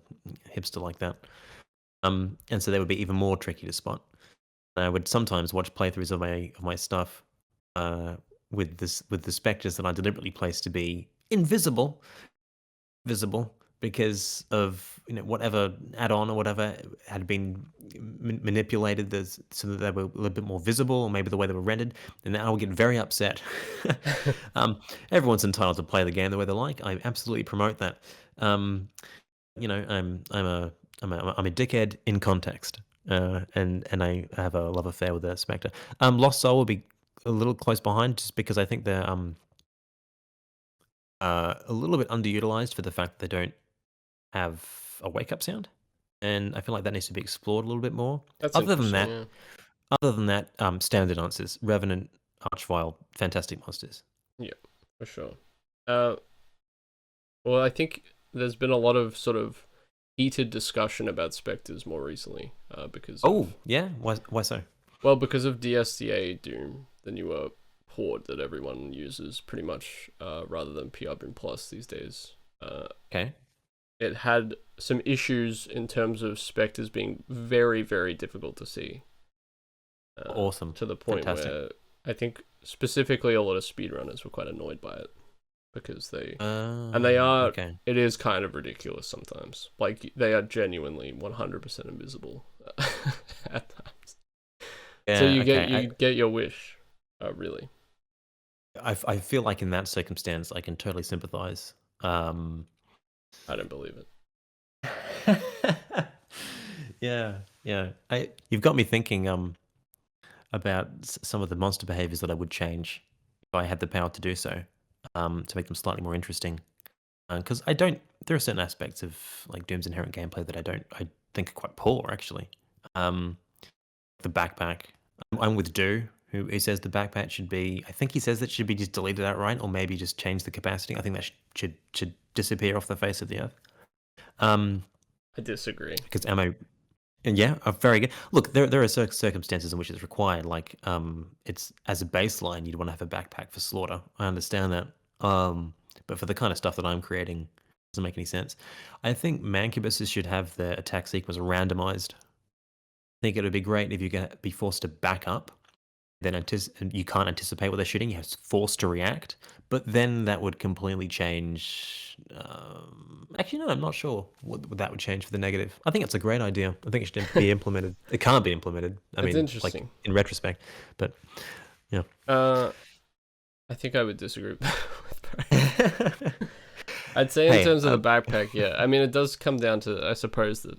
hipster like that. And so they would be even more tricky to spot. And I would sometimes watch playthroughs of my stuff with the specters that I deliberately placed to be visible because of whatever add-on or whatever had been manipulated so that they were a little bit more visible, or maybe the way they were rendered. And I would get very upset. Everyone's entitled to play the game the way they like. I absolutely promote that. I'm a dickhead in context, and I have a love affair with the Spectre. Lost Soul will be a little close behind, just because I think they're a little bit underutilized for the fact that they don't have a wake up sound, and I feel like that needs to be explored a little bit more. Other than that, standard answers: Revenant, Archvile, fantastic monsters. Yeah, for sure. Well, I think there's been a lot of sort of heated discussion about specters more recently, because why so? Well, because of DSDA Doom, the newer port that everyone uses pretty much, rather than PR Boom Plus these days. Okay. It had some issues in terms of specters being very, very difficult to see. Awesome. To the point where I think specifically a lot of speedrunners were quite annoyed by it. Because they are, it is kind of ridiculous sometimes. Like, they are genuinely 100% invisible at times. Yeah, so you get your wish, really. I feel like in that circumstance, I can totally sympathize. I don't believe it. Yeah. You've got me thinking about some of the monster behaviors that I would change if I had the power to do so. To make them slightly more interesting, because there are certain aspects of like Doom's inherent gameplay that I think are quite poor actually. The backpack, I'm with Do, who says the backpack should be. I think he says that should be just deleted outright, or maybe just change the capacity. I think that should disappear off the face of the earth. I disagree. Because ammo, and yeah, very good. Look, there are circumstances in which it's required. Like, it's as a baseline, you'd want to have a backpack for slaughter. I understand that. But for the kind of stuff that I'm creating, it doesn't make any sense. I think mancubuses should have their attack sequence randomized. I think it would be great if you could be forced to back up, then you can't anticipate what they're shooting. You're forced to react, but then that would completely change. Actually, no, I'm not sure what that would change for the negative. I think it's a great idea. I think it should be implemented. It can't be implemented. I It's mean, like interesting. in retrospect, but yeah. I think I would disagree with that. I'd say in Hey, terms of the backpack, yeah. I mean, it does come down to, I suppose, the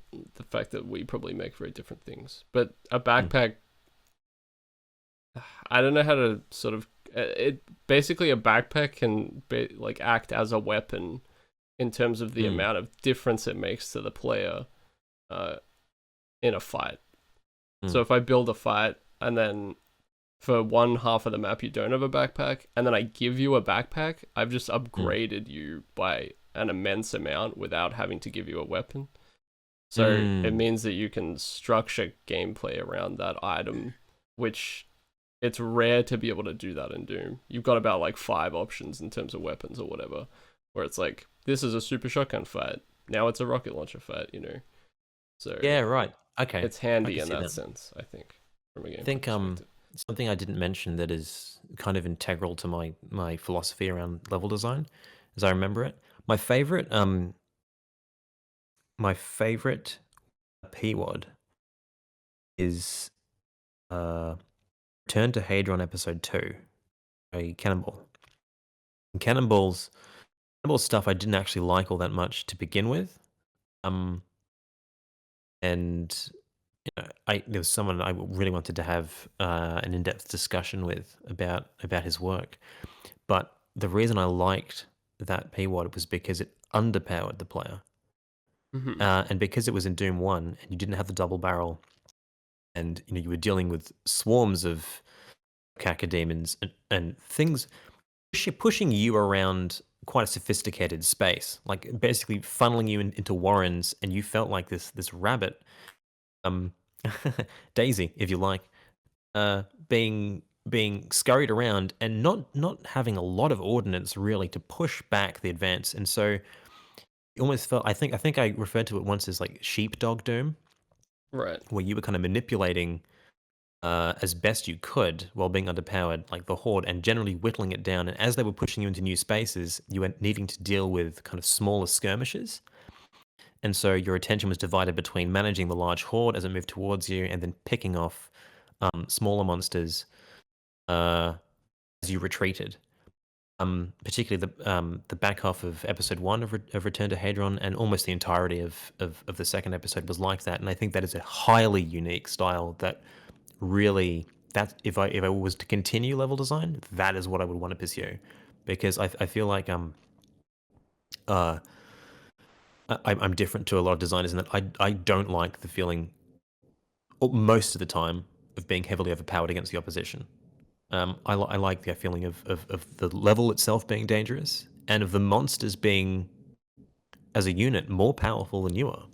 fact that we probably make very different things. But a backpack, I don't know how to sort of it. Basically, a backpack can like act as a weapon in terms of the amount of difference it makes to the player, in a fight. So if I build a fight and then for one half of the map you don't have a backpack, and then I give you a backpack, I've just upgraded you by an immense amount without having to give you a weapon. So it means that you can structure gameplay around that item, which it's rare to be able to do that in Doom. You've got about like 5 options in terms of weapons or whatever, where it's like, this is a super shotgun fight, now it's a rocket launcher fight, you know? So yeah, right. Okay, it's handy in that sense, I think, from a gameplay perspective. Something I didn't mention that is kind of integral to my philosophy around level design, as I remember it. My favorite PWOD is Return to Hadron Episode 2, a Cannonball. And Cannonball stuff I didn't actually like all that much to begin with. And there was someone I really wanted to have an in-depth discussion with about his work. But the reason I liked that PWOD was because it underpowered the player. And because it was in Doom 1 and you didn't have the double barrel, and you were dealing with swarms of cacodemons and things pushing you around quite a sophisticated space, like basically funneling you into warrens, and you felt like this rabbit, Daisy, if you like, being scurried around and not having a lot of ordnance really to push back the advance, and so it almost felt. I think I referred to it once as like sheepdog Doom, Right. where you were kind of manipulating as best you could while being underpowered, like the horde, and generally whittling it down. And as they were pushing you into new spaces, you were needing to deal with kind of smaller skirmishes. And so your attention was divided between managing the large horde as it moved towards you, and then picking off smaller monsters as you retreated. Particularly the back half of episode 1 of Return to Hadron, and almost the entirety of the second episode was like that. And I think that is a highly unique style that really, that if I was to continue level design, that is what I would want to pursue, because I feel like I'm different to a lot of designers in that I don't like the feeling, most of the time, of being heavily overpowered against the opposition. I like the feeling of the level itself being dangerous, and of the monsters being, as a unit, more powerful than you are.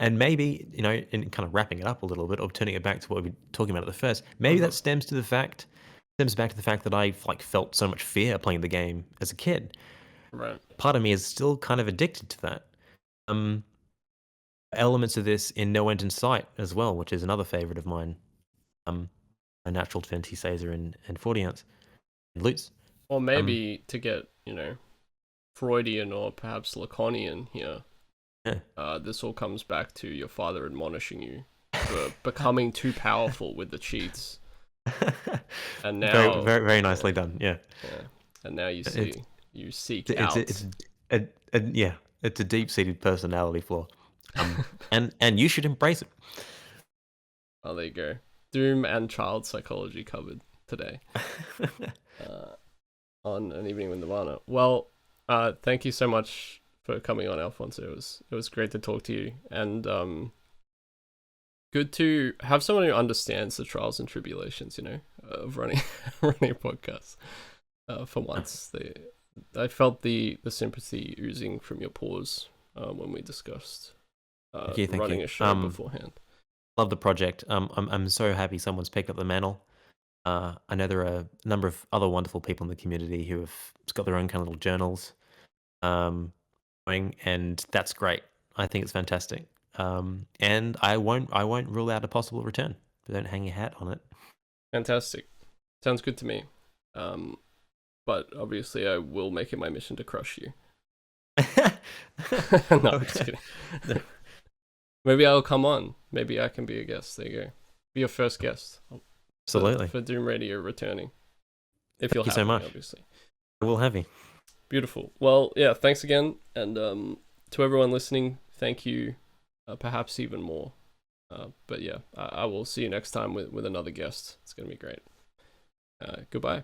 And maybe, in kind of wrapping it up a little bit, or turning it back to what we were talking about at the first, maybe that stems back to the fact that I felt so much fear playing the game as a kid. Right. Part of me is still kind of addicted to that. Elements of this in No End in Sight as well, which is another favorite of mine. A natural 20 Caesar and 40 ounce loots. Or maybe to get, Freudian or perhaps Lacanian here. Yeah. This all comes back to your father admonishing you for becoming too powerful with the cheats. And now, very, very, very nicely done. Yeah. And now you seek it's out. It's a deep-seated personality flaw, and you should embrace it. Oh, there you go. Doom and child psychology covered today on An Evening with Nirvana. Well, thank you so much for coming on, Alfonso. It was great to talk to you, and good to have someone who understands the trials and tribulations, of running a podcast. For once, I felt the sympathy oozing from your pores when we discussed Thank you. running a show beforehand. Love the project. I'm so happy someone's picked up the mantle. I know there are a number of other wonderful people in the community who have got their own kind of little journals, going, and that's great. I think it's fantastic. And I won't rule out a possible return. But don't hang your hat on it. Fantastic. Sounds good to me. But obviously I will make it my mission to crush you. No, I'm just kidding. Maybe I'll come on. Maybe I can be a guest. There you go. Be your first guest. Absolutely. For Doom Radio returning. If Thank you so much. Obviously. I will have you. Beautiful. Well, yeah, thanks again. And to everyone listening, thank you. Perhaps even more. But yeah, I will see you next time with another guest. It's going to be great. Goodbye.